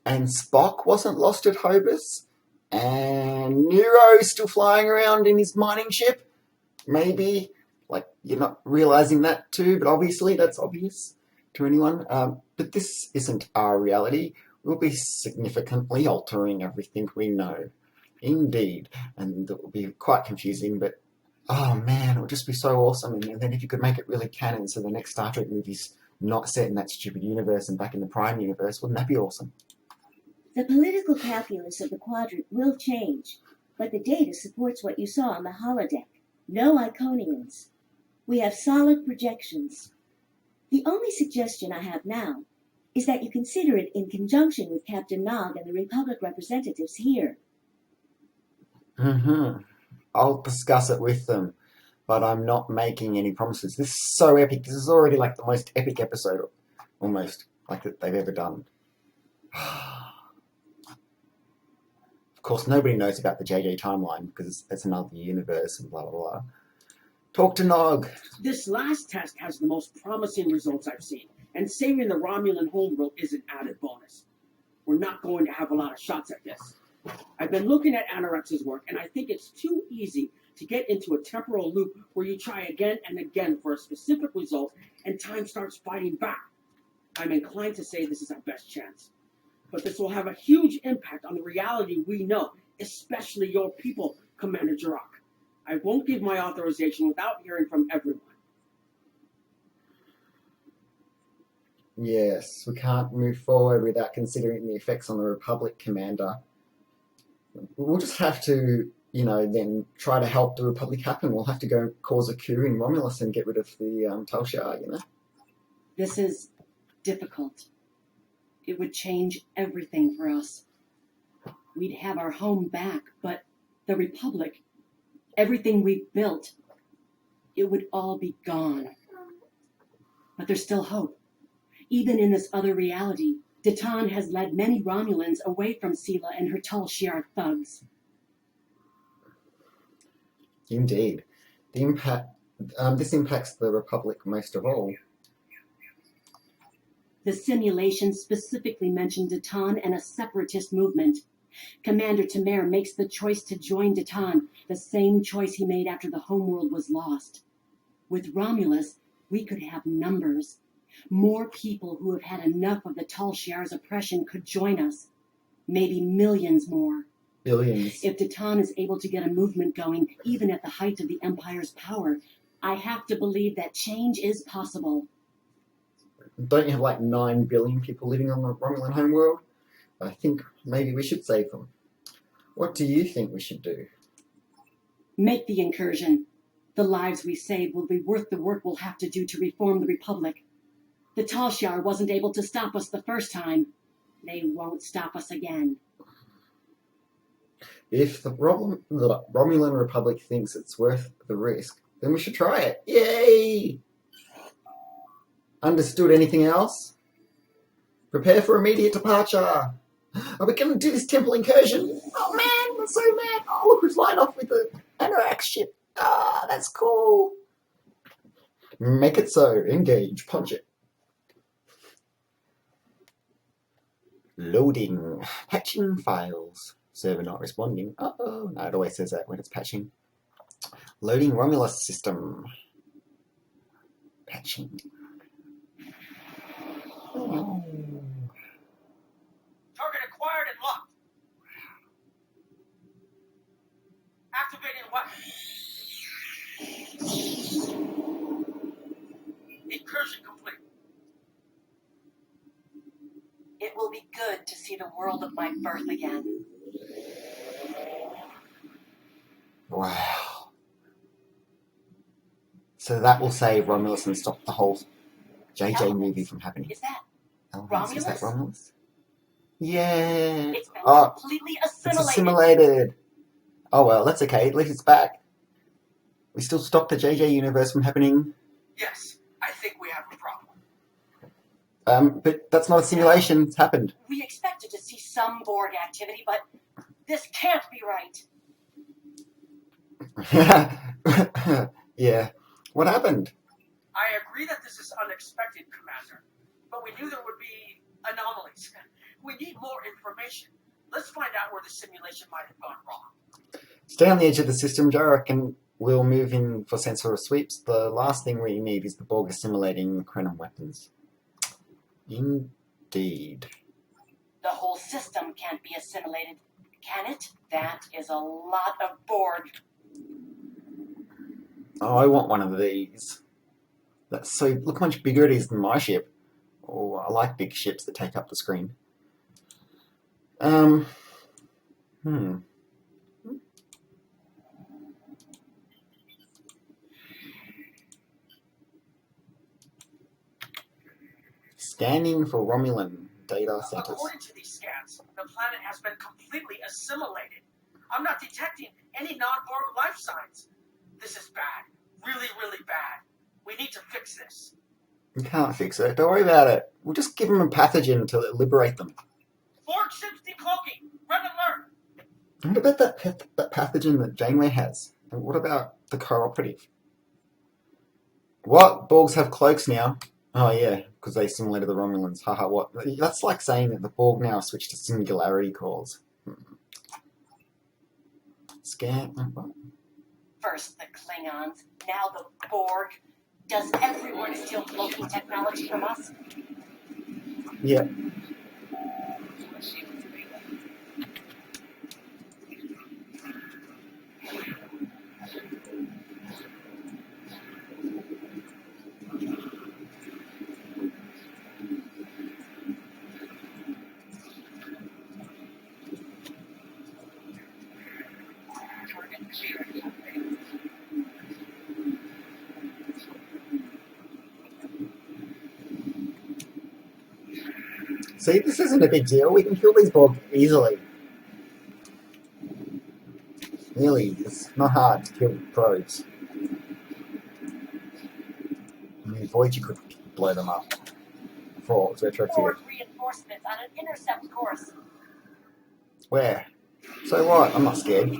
And Spock wasn't lost at Hobus? And Nero's still flying around in his mining ship? Maybe, like, you're not realizing that too, but obviously that's obvious to anyone. But this isn't our reality. We'll be significantly altering everything we know. Indeed. And it will be quite confusing, but oh man, it would just be so awesome. And then if you could make it really canon so the next Star Trek movie's not set in that stupid universe and back in the Prime universe, wouldn't that be awesome? The political calculus of the quadrant will change, but the data supports what you saw on the holodeck. No Iconians. We have solid projections. The only suggestion I have now is that you consider it in conjunction with Captain Nog and the Republic representatives here. I'll discuss it with them, but I'm not making any promises. This is so epic. This is already like the most epic episode, almost, like that they've ever done. Of course, nobody knows about the JJ timeline because it's another universe and blah, blah, blah. Talk to Nog. This last test has the most promising results I've seen, and saving the Romulan homeworld is an added bonus. We're not going to have a lot of shots at this. I've been looking at Anorex's work, and I think it's too easy to get into a temporal loop where you try again and again for a specific result, and time starts fighting back. I'm inclined to say this is our best chance. But this will have a huge impact on the reality we know, especially your people, Commander Jirok. I won't give my authorization without hearing from everyone. Yes, we can't move forward without considering the effects on the Republic, Commander. We'll just have to, then try to help the Republic happen. We'll have to go cause a coup in Romulus and get rid of the Tal Shiar, This is difficult. It would change everything for us. We'd have our home back, but the Republic, everything we've built, it would all be gone. But there's still hope. Even in this other reality, Datan has led many Romulans away from Sela and her Tal Shiar thugs. Indeed. This impacts the Republic most of all. The simulation specifically mentioned Datan and a separatist movement. Commander Tamer makes the choice to join Datan, the same choice he made after the homeworld was lost. With Romulus, we could have numbers. More people who have had enough of the Tal Shiar's oppression could join us. Maybe millions more. Billions. If Datan is able to get a movement going, even at the height of the Empire's power, I have to believe that change is possible. Don't you have like 9 billion people living on the Romulan homeworld? I think maybe we should save them. What do you think we should do? Make the incursion. The lives we save will be worth the work we'll have to do to reform the Republic. The Tal Shiar wasn't able to stop us the first time. They won't stop us again. If the Romulan Republic thinks it's worth the risk, then we should try it. Yay! Understood. Anything else? Prepare for immediate departure. Are we going to do this temple incursion? Oh man, we're so mad. Oh, look who's flying off with the Anorak ship. Ah, that's cool. Make it so. Engage. Punch it. Loading. Patching files. Server not responding. Uh-oh. No, it always says that when it's patching. Loading Romulus system. Patching. Oh. Target acquired and locked. Activating weapon. Incursion complete. It will be good to see the world of my birth again. Wow. So that will save Romulus and stop the whole JJ movie from happening. Is that Elements. Is that Romulus? Romulus? Yeah. It's been Oh, completely it's assimilated. assimilated. Oh well, that's okay. At least it's back. We still stopped the JJ universe from happening. Yes, I think we have a problem. But that's not a simulation. It's happened. We expected to see some Borg activity, but this can't be right. Yeah. What happened? I agree that this is unexpected, Commander, but we knew there would be anomalies. We need more information. Let's find out where the simulation might have gone wrong. Stay on the edge of the system, Joe, and we'll move in for sensor sweeps. The last thing we need is the Borg assimilating Krenum weapons. Indeed. The whole system can't be assimilated, can it? That is a lot of Borg. Oh, I want one of these. That's so. Look how much bigger it is than my ship. Oh, I like big ships that take up the screen. Scanning for Romulan data centers. According to these scans, the planet has been completely assimilated. I'm not detecting any non-Borg life signs. This is bad. Really, really bad. We need to fix this. We can't fix it. Don't worry about it. We'll just give them a pathogen to liberate them. Borg ships decloaking. Red alert. What about that pathogen that Janeway has? And what about the cooperative? What? Borgs have cloaks now? Oh yeah, because they assimilated the Romulans. Haha, what? That's like saying that the Borg now switched to singularity calls. Scan. First the Klingons, now the Borg. Does everyone steal cloaking technology from us? Yep. See, this isn't a big deal. We can kill these Borg easily. Really, it's not hard to kill probes. I mean, Voyager could blow them up before it was retrofitted. Borg reinforcements on an intercept course. Where? So what? I'm not scared.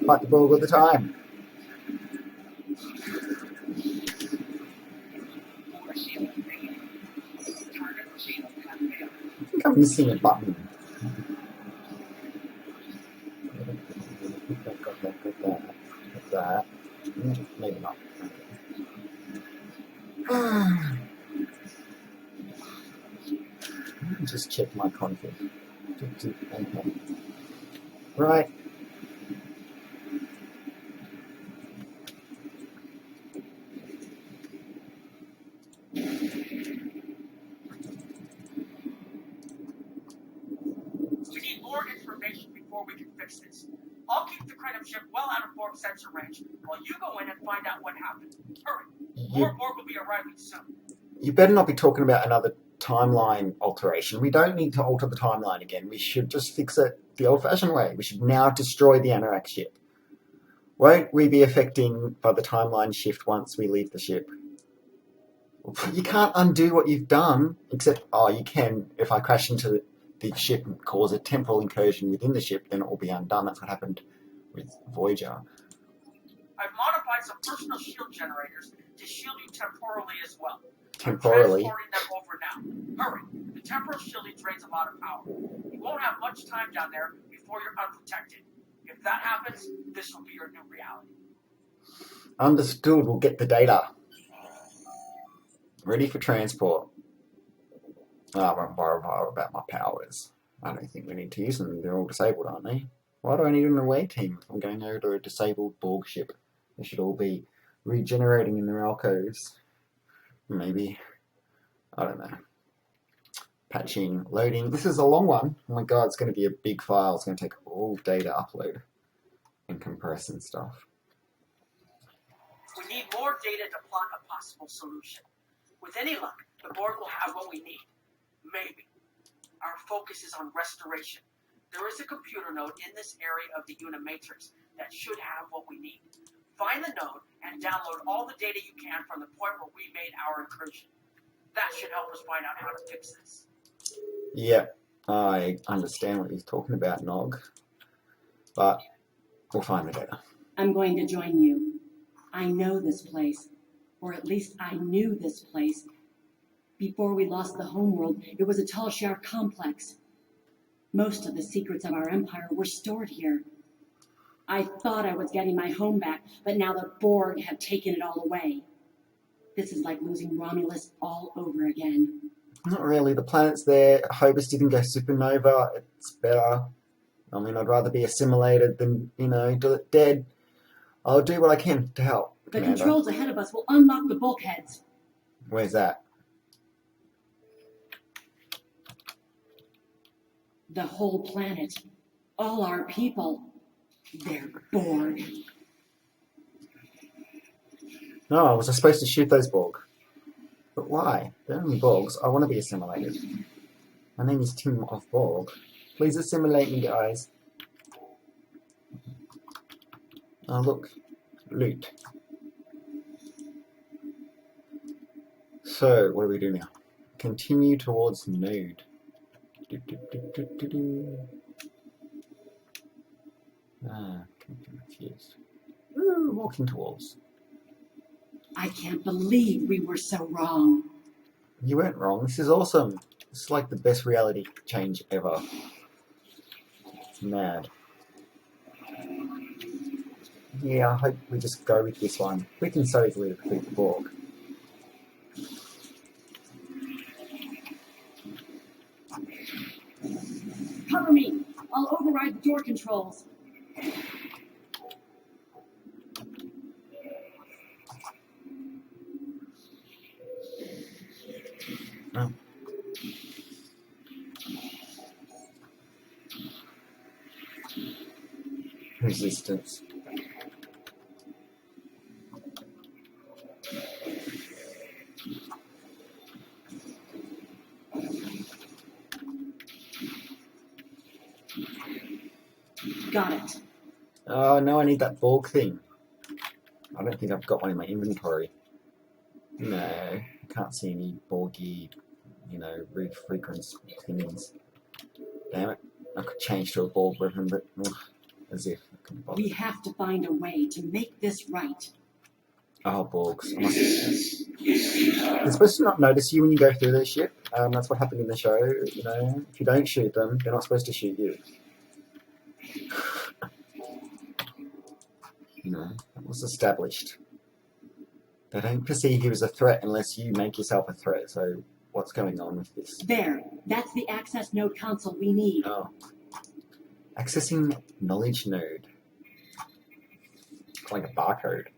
Fight the Borg all the time. I think I'm missing a button. Got that. Maybe not. Just check my config. Okay. Right. We need more information before we can fix this. I'll keep the Krenum ship well out of Borg sensor range while you go in and find out what happened. Hurry. More Borg will be arriving soon. You better not be talking about another timeline alteration. We don't need to alter the timeline again. We should just fix it the old-fashioned way. We should now destroy the Anorak ship. Won't we be affecting by the timeline shift once we leave the ship? You can't undo what you've done, except, you can. If I crash into the ship and cause a temporal incursion within the ship, then it will be undone. That's what happened with Voyager. I've modified some personal shield generators to shield you temporally as well. Temporally? I'm transporting them over now. Hurry. The temporal shielding drains a lot of power. You won't have much time down there before before you're unprotected. If that happens, this will be your new reality. Understood. We'll get the data. Ready for transport. Oh, I won't worry about my powers. I don't think we need to use them. They're all disabled, aren't they? Why do I need an away team if I'm going over to a disabled Borg ship? They should all be regenerating in their alcoves. Maybe. I don't know. Patching, loading. This is a long one. Oh my god, it's going to be a big file. It's going to take all day to upload and compress and stuff. We need more data to plot a possible solution. With any luck, the Borg will have what we need. Maybe. Our focus is on restoration. There is a computer node in this area of the Unimatrix that should have what we need. Find the node and download all the data you can from the point where we made our incursion. That should help us find out how to fix this. Yeah, I understand what he's talking about, Nog. But we'll find the data. I'm going to join you. I know this place, or at least I knew this place. Before we lost the homeworld, it was a Talshar complex. Most of the secrets of our empire were stored here. I thought I was getting my home back, but now the Borg have taken it all away. This is like losing Romulus all over again. Not really. The planet's there. Hobus didn't go supernova. It's better. I mean, I'd rather be assimilated than, dead. I'll do what I can to help. The Commander. controls ahead of us will unlock the bulkheads. Where's that? The whole planet. All our people. They're Borg. No, was I supposed to shoot those Borg? But why? They're only Borgs. I want to be assimilated. My name is Tim of Borg. Please assimilate me, guys. Oh, look. Loot. So, what do we do now? Continue towards node. I'm confused. Ooh, walking towards. I can't believe we were so wrong. You weren't wrong. This is awesome. This is like the best reality change ever. It's mad. Yeah, I hope we just go with this one. We can so easily defeat the Borg. Cover me. I'll override the door controls. Oh. Resistance. Got it. Oh no, I need that Borg thing. I don't think I've got one in my inventory. No, I can't see any Borgy, roof frequency thingies. Damn it. I could change to a Borg weapon, but as if I couldn't bother. We have to find a way to make this right. Oh, Borgs. They're supposed to not notice you when you go through their ship. That's what happened in the show. If you don't shoot them, they're not supposed to shoot you. That was established. They don't perceive you as a threat unless you make yourself a threat. So, what's going on with this? There. That's the access node console we need. Oh. Accessing knowledge node. Like a barcode.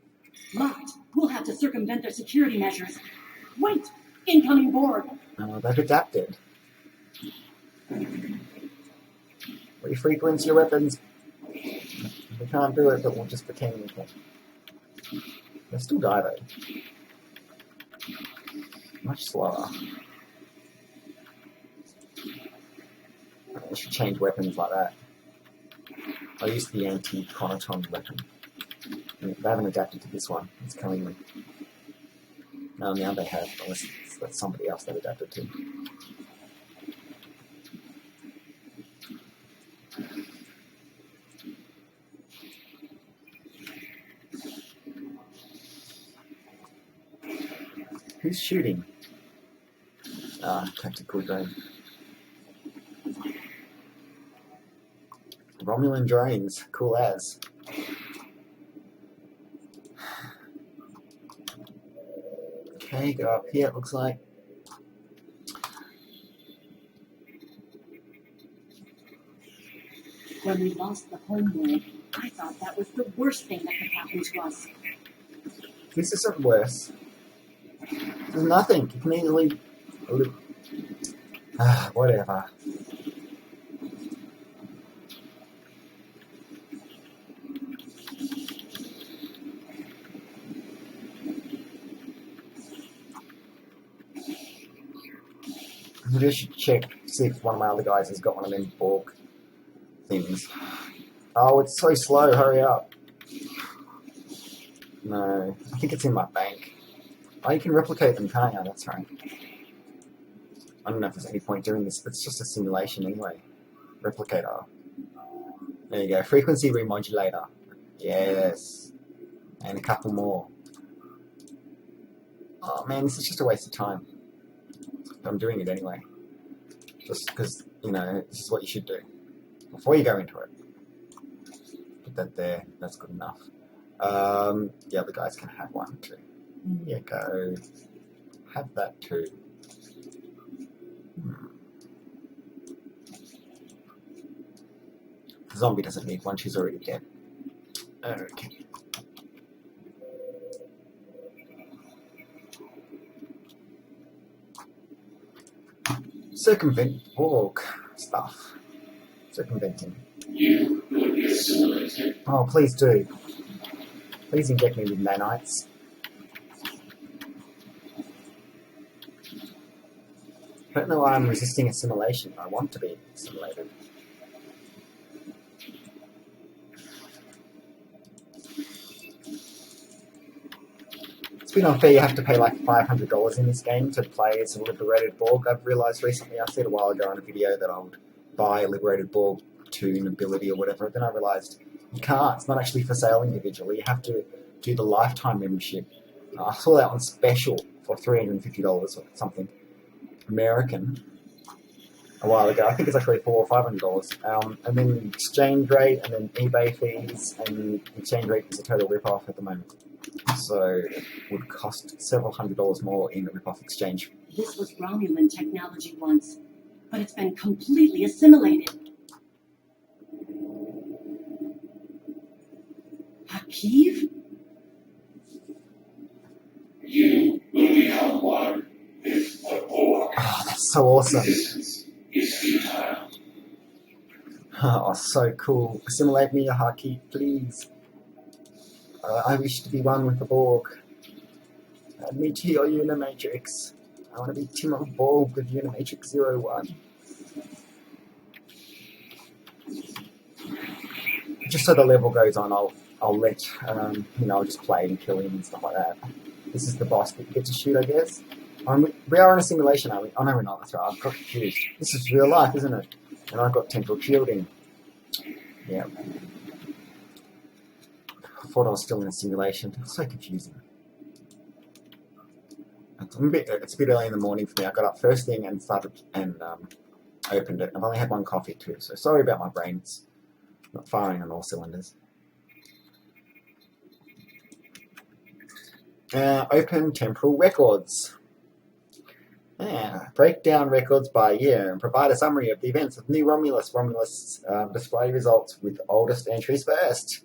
Locked. We'll have to circumvent their security measures. Wait! Incoming Borg. Oh, they've adapted. Refrequency your weapons. We can't do it, but we'll just pretend we can. They still die though. Much slower. I should change weapons like that. I use the anti-chronoton weapon. They haven't adapted to this one. It's coming. No, now they have, unless that's somebody else they've adapted to. Who's shooting? Tactical drone. Romulan drones, cool as. Okay, go up here, it looks like. When we lost the homeworld, I thought that was the worst thing that could happen to us. This isn't worse. There's nothing. You can easily... whatever. I just should check, see if one of my other guys has got one of them Borg things. Oh, it's so slow, hurry up. No, I think it's in my bank. Oh, you can replicate them, can't you? That's right. I don't know if there's any point doing this, but it's just a simulation anyway. Replicator. There you go, frequency remodulator. Yes. And a couple more. Oh man, this is just a waste of time. But I'm doing it anyway. Just because, you know, this is what you should do. Before you go into it. Put that there, that's good enough. The other guys can have one too. Here you go. Have that too. The zombie doesn't need one, she's already dead. Okay. Circumvent Borg stuff. Circumventing. You will be assimilated. Oh, please do. Please inject me with nanites. I don't know why I'm resisting assimilation. I want to be assimilated. It's been unfair, you have to pay like $500 in this game to play as a liberated Borg. I've realised recently, I said a while ago on a video that I would buy a liberated Borg to nobility or whatever, then I realised you can't, it's not actually for sale individually, you have to do the lifetime membership. I saw that on special for $350 or something American a while ago. I think it's actually $400 or $500. And then exchange rate and then eBay fees, and exchange rate is a total rip-off at the moment. So it would cost several $100s more in a rip-off exchange. This was Romulan technology once, but it's been completely assimilated. Hakiv? You will become one with the Borg. Oh, that's so awesome. Resistance is futile. Oh, so cool. Assimilate me, Hakiv, please. I wish to be one with the Borg. Add me to your Unimatrix. I want to be Tim of Borg with Unimatrix 01. Just so the level goes on, I'll let, I'll just play and kill him and stuff like that. This is the boss that you get to shoot, I guess. We are in a simulation, aren't we? Oh no, we're not, that's right, I've got confused. This is real life, isn't it? And I've got temporal shielding. Yeah. I thought I was still in a simulation. It's so confusing. It's a bit early in the morning for me. I got up first thing and started and opened it. I've only had one coffee too, so sorry about my brain. It's not firing on all cylinders. Open temporal records. Break down records by year and provide a summary of the events of New Romulus. Romulus display results with oldest entries first.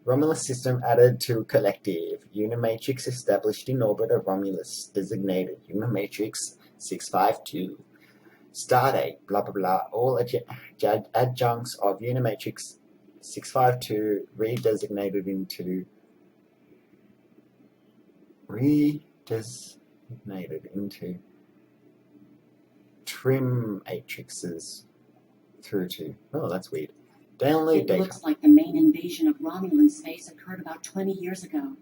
Romulus system added to collective. Unimatrix established in orbit of Romulus. Designated Unimatrix 652. Stardate, blah blah blah. All adjuncts of Unimatrix 652 redesignated into trim matrices through to... Oh, that's weird. Download It data. looks like the main invasion of Romulan space occurred about 20 years ago.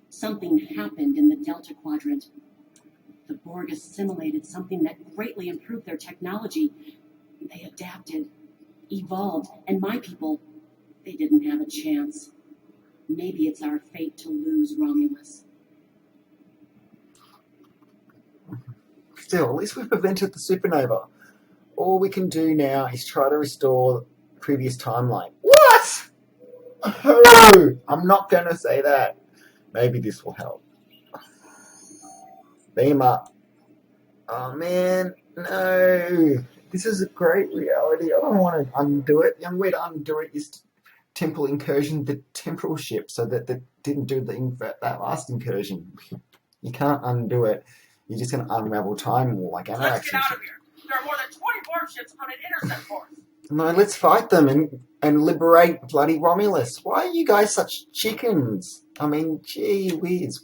Something happened in the Delta Quadrant. The Borg assimilated something that greatly improved their technology. They adapted, evolved, and my people, they didn't have a chance. Maybe it's our fate to lose Romulus. Still, at least we've prevented the supernova. All we can do now is try to restore previous timeline. What? No! I'm not going to say that. Maybe this will help. Beam up. Oh, man. No. This is a great reality. I don't want to undo it. The only way to undo it is to temple incursion the temporal ship so that they didn't do that last incursion. You can't undo it. You're just going to unravel time more like our Let's get action out of here. There are more than 20 warships on an intercept force. No, let's fight them and liberate bloody Romulus. Why are you guys such chickens? I mean, gee whiz.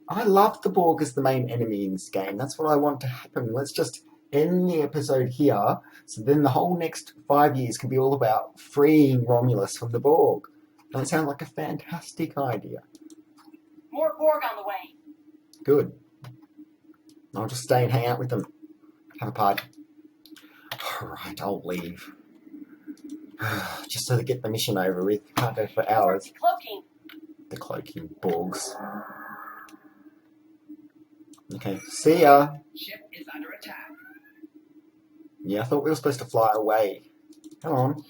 I love the Borg as the main enemy in this game. That's what I want to happen. Let's just end the episode here, so then the whole next 5 years can be all about freeing Romulus from the Borg. That sounds like a fantastic idea. More Borg on the way. Good. I'll just stay and hang out with them. Have a party. Alright, I'll leave. Just so to get the mission over with. Can't go for hours. Cloaking. The cloaking Borgs. Okay, see ya. Ship is under attack. Yeah, I thought we were supposed to fly away. Come on.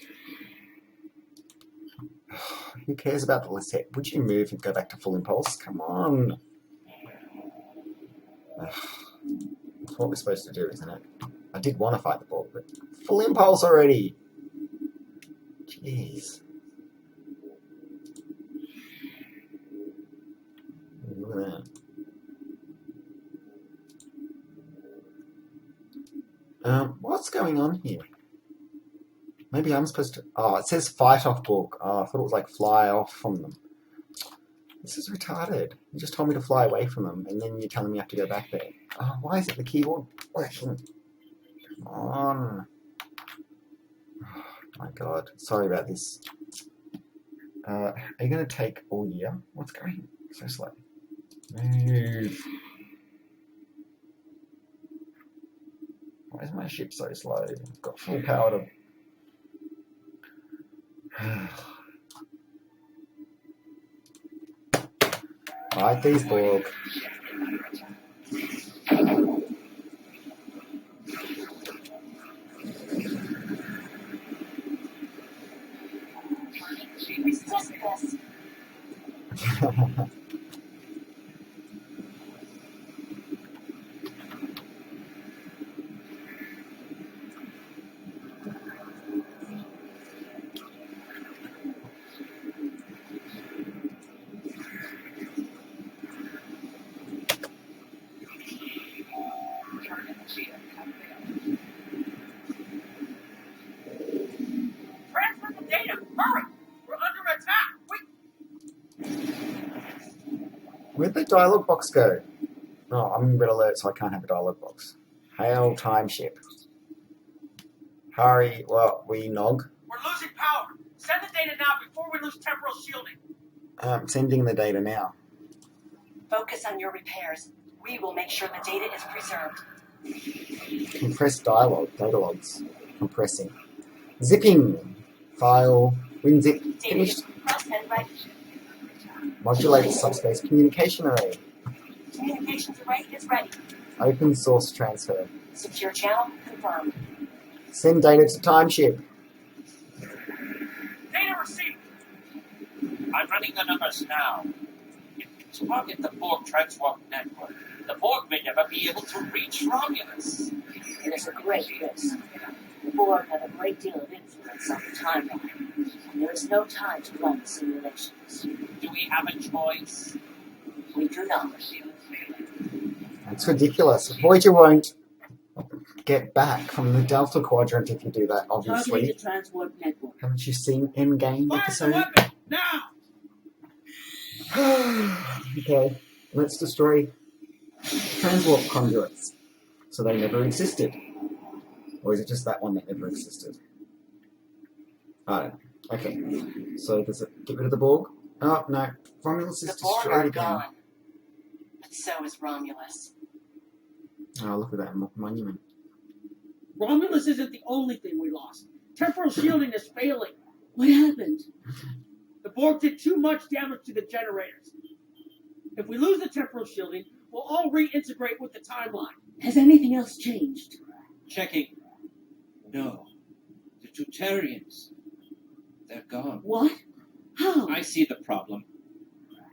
Who cares about the Lisette? Would you move and go back to full impulse? Come on. That's what we're supposed to do, isn't it? I did want to fight the Borg, but full impulse already. Jeez. Look at that. What's going on here? Maybe I'm supposed to... Oh, it says fight off Borg. Oh, I thought it was like fly off from them. This is retarded. You just told me to fly away from them, and then you're telling me I have to go back there. Oh, why isn't the keyboard working? Come on. Oh, my God. Sorry about this. Are you going to take all year? What's going so slow? Move. Why is my ship so slow? I've got full power to... Fight these Borg. Resist this. Transfer the data. Hurry. We're under attack. Where'd the dialogue box go? Oh, I'm in red alert, so I can't have a dialogue box. Hail time ship. Hurry, well, we nog. We're losing power. Send the data now before we lose temporal shielding. I'm sending the data now. Focus on your repairs. We will make sure the data is preserved. Compressed dialogue, data logs. Compressing. Zipping. File. WinZip. Finished. Crosshead ready. Modulate subspace communication array. Communications array is ready. Open source transfer. Secure channel confirmed. Send data to timeship. Data received. I'm running the numbers now. If we target the Borg transport network, the Borg may never be able to reach Romulus. It is a great risk. The Borg have a great deal of influence on the timeline. And there is no time to run simulations. Do we have a choice? We do not. It's ridiculous. Voyager won't get back from the Delta Quadrant if you do that, Targeting obviously. the transport network. Haven't you seen Endgame Fire the episode? weapon now. Okay, let's destroy transwarp conduits. So they never existed. Or is it just that one that never existed? I don't know. Okay, so does it get rid of the Borg? Oh, no. Romulus is The Borg destroyed are again. gone. But so is Romulus. Oh, look at that monument. Romulus isn't the only thing we lost. Temporal shielding is failing. What happened? The Borg did too much damage to the generators. If we lose the temporal shielding, we'll all reintegrate with the timeline. Has anything else changed? Checking. No. The Tutarians. They're gone. What? How? I see the problem.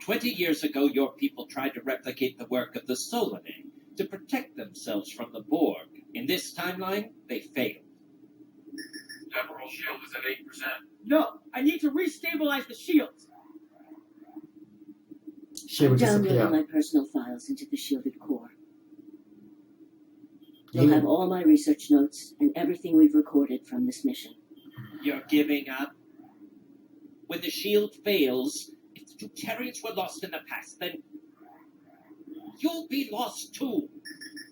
20 years ago, your people tried to replicate the work of the Solanae to protect themselves from the Borg. In this timeline, they failed. Temporal shield is at 8%. No, I need to restabilize the shields. She would Downloading disappear. my personal files into the shielded core. You You'll have all my research notes and everything we've recorded from this mission. You're giving up? When the shield fails, if the Tutarians were lost in the past, then you'll be lost too.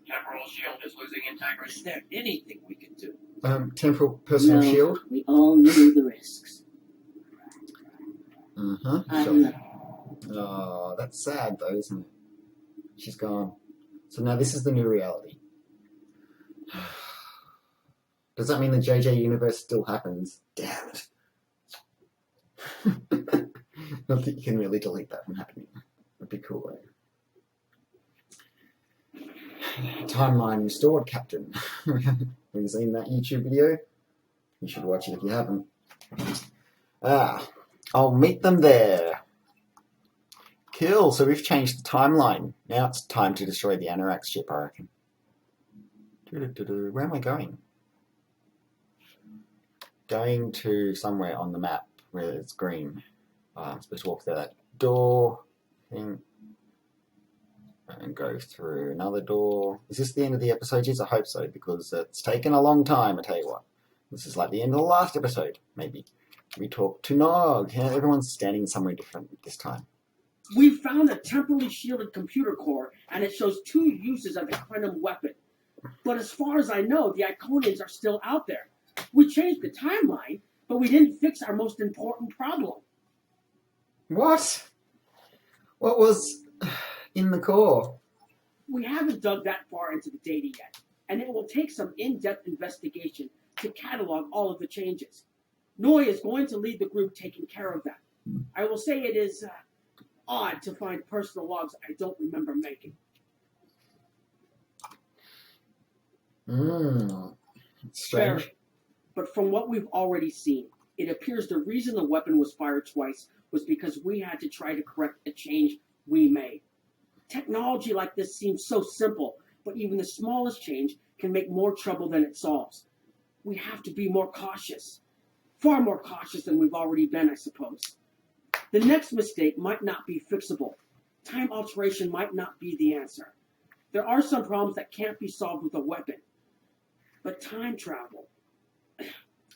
Temporal shield is losing integrity. Is there anything we can do? Temporal personal No, shield. we all knew the risks. I Sure. know. Oh, that's sad though, isn't it? She's gone. So now this is the new reality. Does that mean the JJ universe still happens? Damn it. Not that you can really delete that from happening. That'd be cool, eh? Timeline restored, Captain. Have you seen that YouTube video? You should watch it if you haven't. I'll meet them there. Cool, so we've changed the timeline. Now it's time to destroy the Anorak ship, I reckon. Where am I going? Going to somewhere on the map where it's green. I'm supposed to walk through that door thing and go through another door. Is this the end of the episode? Yes, I hope so, because it's taken a long time, I tell you what. This is like the end of the last episode, maybe. We talk to Nog. Yeah, everyone's standing somewhere different this time. We found a temporally shielded computer core, and it shows 2 uses of the Krenum weapon. But as far as I know, the Iconians are still out there. We changed the timeline, but we didn't fix our most important problem. What? What was in the core? We haven't dug that far into the data yet, and it will take some in-depth investigation to catalog all of the changes. Noi is going to lead the group taking care of that. I will say it is odd to find personal logs I don't remember making. Strange. Very. But from what we've already seen, it appears the reason the weapon was fired twice was because we had to try to correct a change we made. Technology like this seems so simple, but even the smallest change can make more trouble than it solves. We have to be more cautious. Far more cautious than we've already been, I suppose. The next mistake might not be fixable. Time alteration might not be the answer. There are some problems that can't be solved with a weapon. But time travel...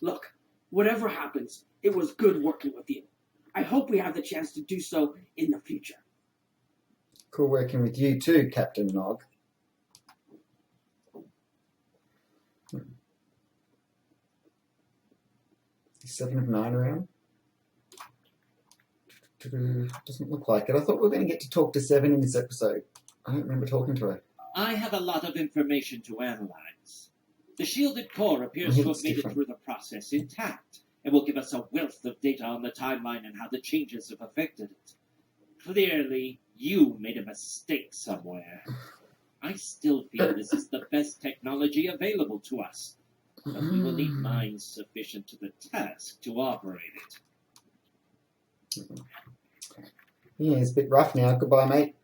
Look, whatever happens, it was good working with you. I hope we have the chance to do so in the future. Cool working with you too, Captain Nog. 7 of 9 around? Doesn't look like it. I thought we were going to get to talk to 7 in this episode. I don't remember talking to her. I have a lot of information to analyze. The shielded core appears to have made it through the process intact, and will give us a wealth of data on the timeline and how the changes have affected it. Clearly, you made a mistake somewhere. I still feel this is the best technology available to us, but we will need minds sufficient to the task to operate it. Yeah, it's a bit rough now. Goodbye, mate.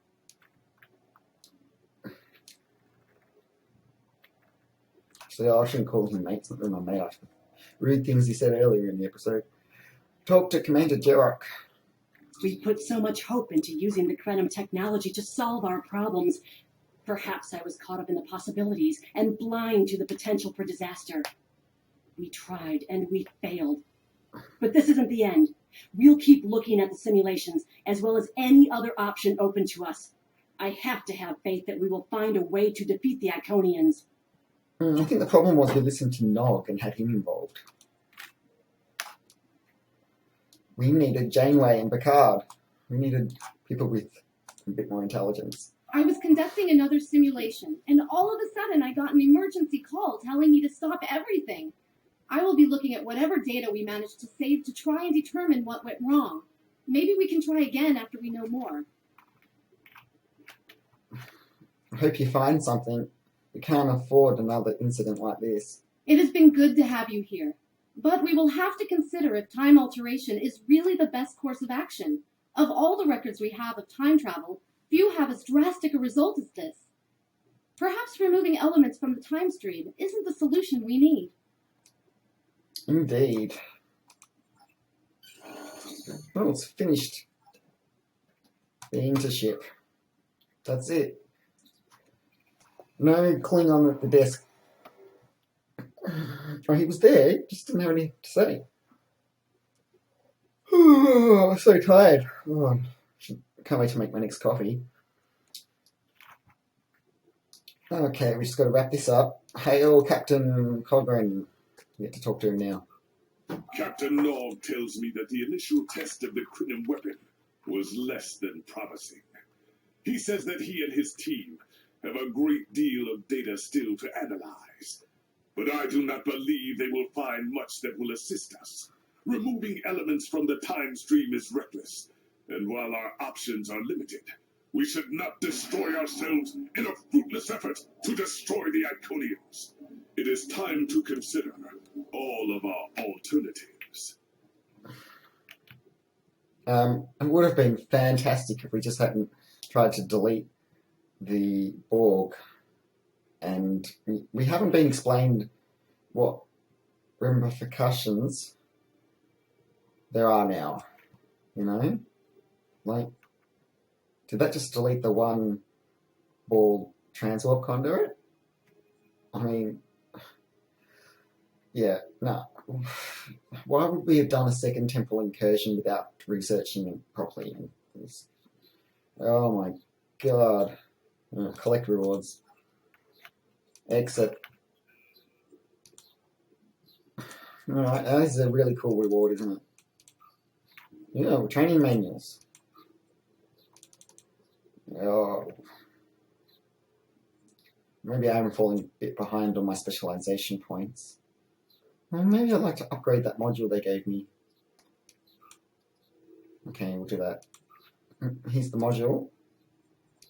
Actually, I shouldn't call him mate. It's not really my mate. I should read things he said earlier in the episode. Talk to Commander Jerok. We put so much hope into using the Krenum technology to solve our problems. Perhaps I was caught up in the possibilities and blind to the potential for disaster. We tried and we failed. But this isn't the end. We'll keep looking at the simulations as well as any other option open to us. I have to have faith that we will find a way to defeat the Iconians. I think the problem was we listened to Nog and had him involved. We needed Janeway and Picard. We needed people with a bit more intelligence. I was conducting another simulation, and all of a sudden I got an emergency call telling me to stop everything. I will be looking at whatever data we managed to save to try and determine what went wrong. Maybe we can try again after we know more. I hope you find something. We can't afford another incident like this. It has been good to have you here. But we will have to consider if time alteration is really the best course of action. Of all the records we have of time travel, few have as drastic a result as this. Perhaps removing elements from the time stream isn't the solution we need. Indeed. Well, it's finished. The intership. That's it. No Klingon at the desk. Oh, he was there, just didn't have anything to say. Oh, I'm so tired. Oh, can't wait to make my next coffee. Okay, we just got to wrap this up. Hail Captain Cogburn. We get to talk to him now. Captain Nog tells me that the initial test of the Krenum weapon was less than promising. He says that he and his team have a great deal of data still to analyze. But I do not believe they will find much that will assist us. Removing elements from the time stream is reckless, and while our options are limited, we should not destroy ourselves in a fruitless effort to destroy the Iconians. It is time to consider all of our alternatives. It would have been fantastic if we just hadn't tried to delete the Borg. And we haven't been explained what ramifications there are now, you know? Like, did that just delete the one Borg transwarp conduit? I mean, yeah, no. Why would we have done a second temple incursion without researching it properly? Oh my god. Collect rewards. Exit. Alright, that is a really cool reward, isn't it? Yeah, training manuals. Oh. Maybe I'm falling a bit behind on my specialization points. Well, maybe I'd like to upgrade that module they gave me. Okay, we'll do that. Here's the module.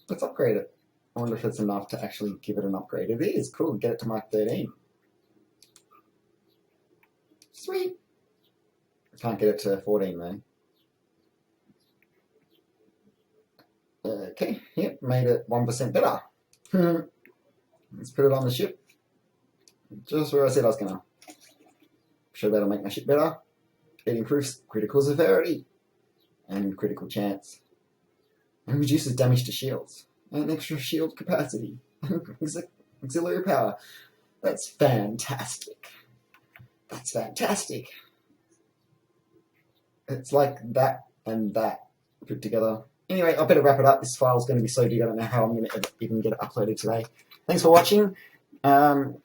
Let's upgrade it. I wonder if it's enough to actually give it an upgrade. It is. Cool. Get it to Mark 13. Sweet. I can't get it to 14 though. Okay. Yep. Made it 1% better. Let's put it on the ship. Just where I said I was going to. Sure that'll make my ship better. It improves critical severity and critical chance. And reduces damage to shields. And extra shield capacity. Auxiliary power. That's fantastic. That's fantastic. It's like that and that put together. Anyway, I better wrap it up. This file's going to be so big, I don't know how I'm going to even get it uploaded today. Thanks for watching.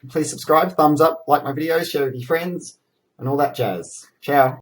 Please subscribe, thumbs up, like my videos, share with your friends, and all that jazz. Ciao.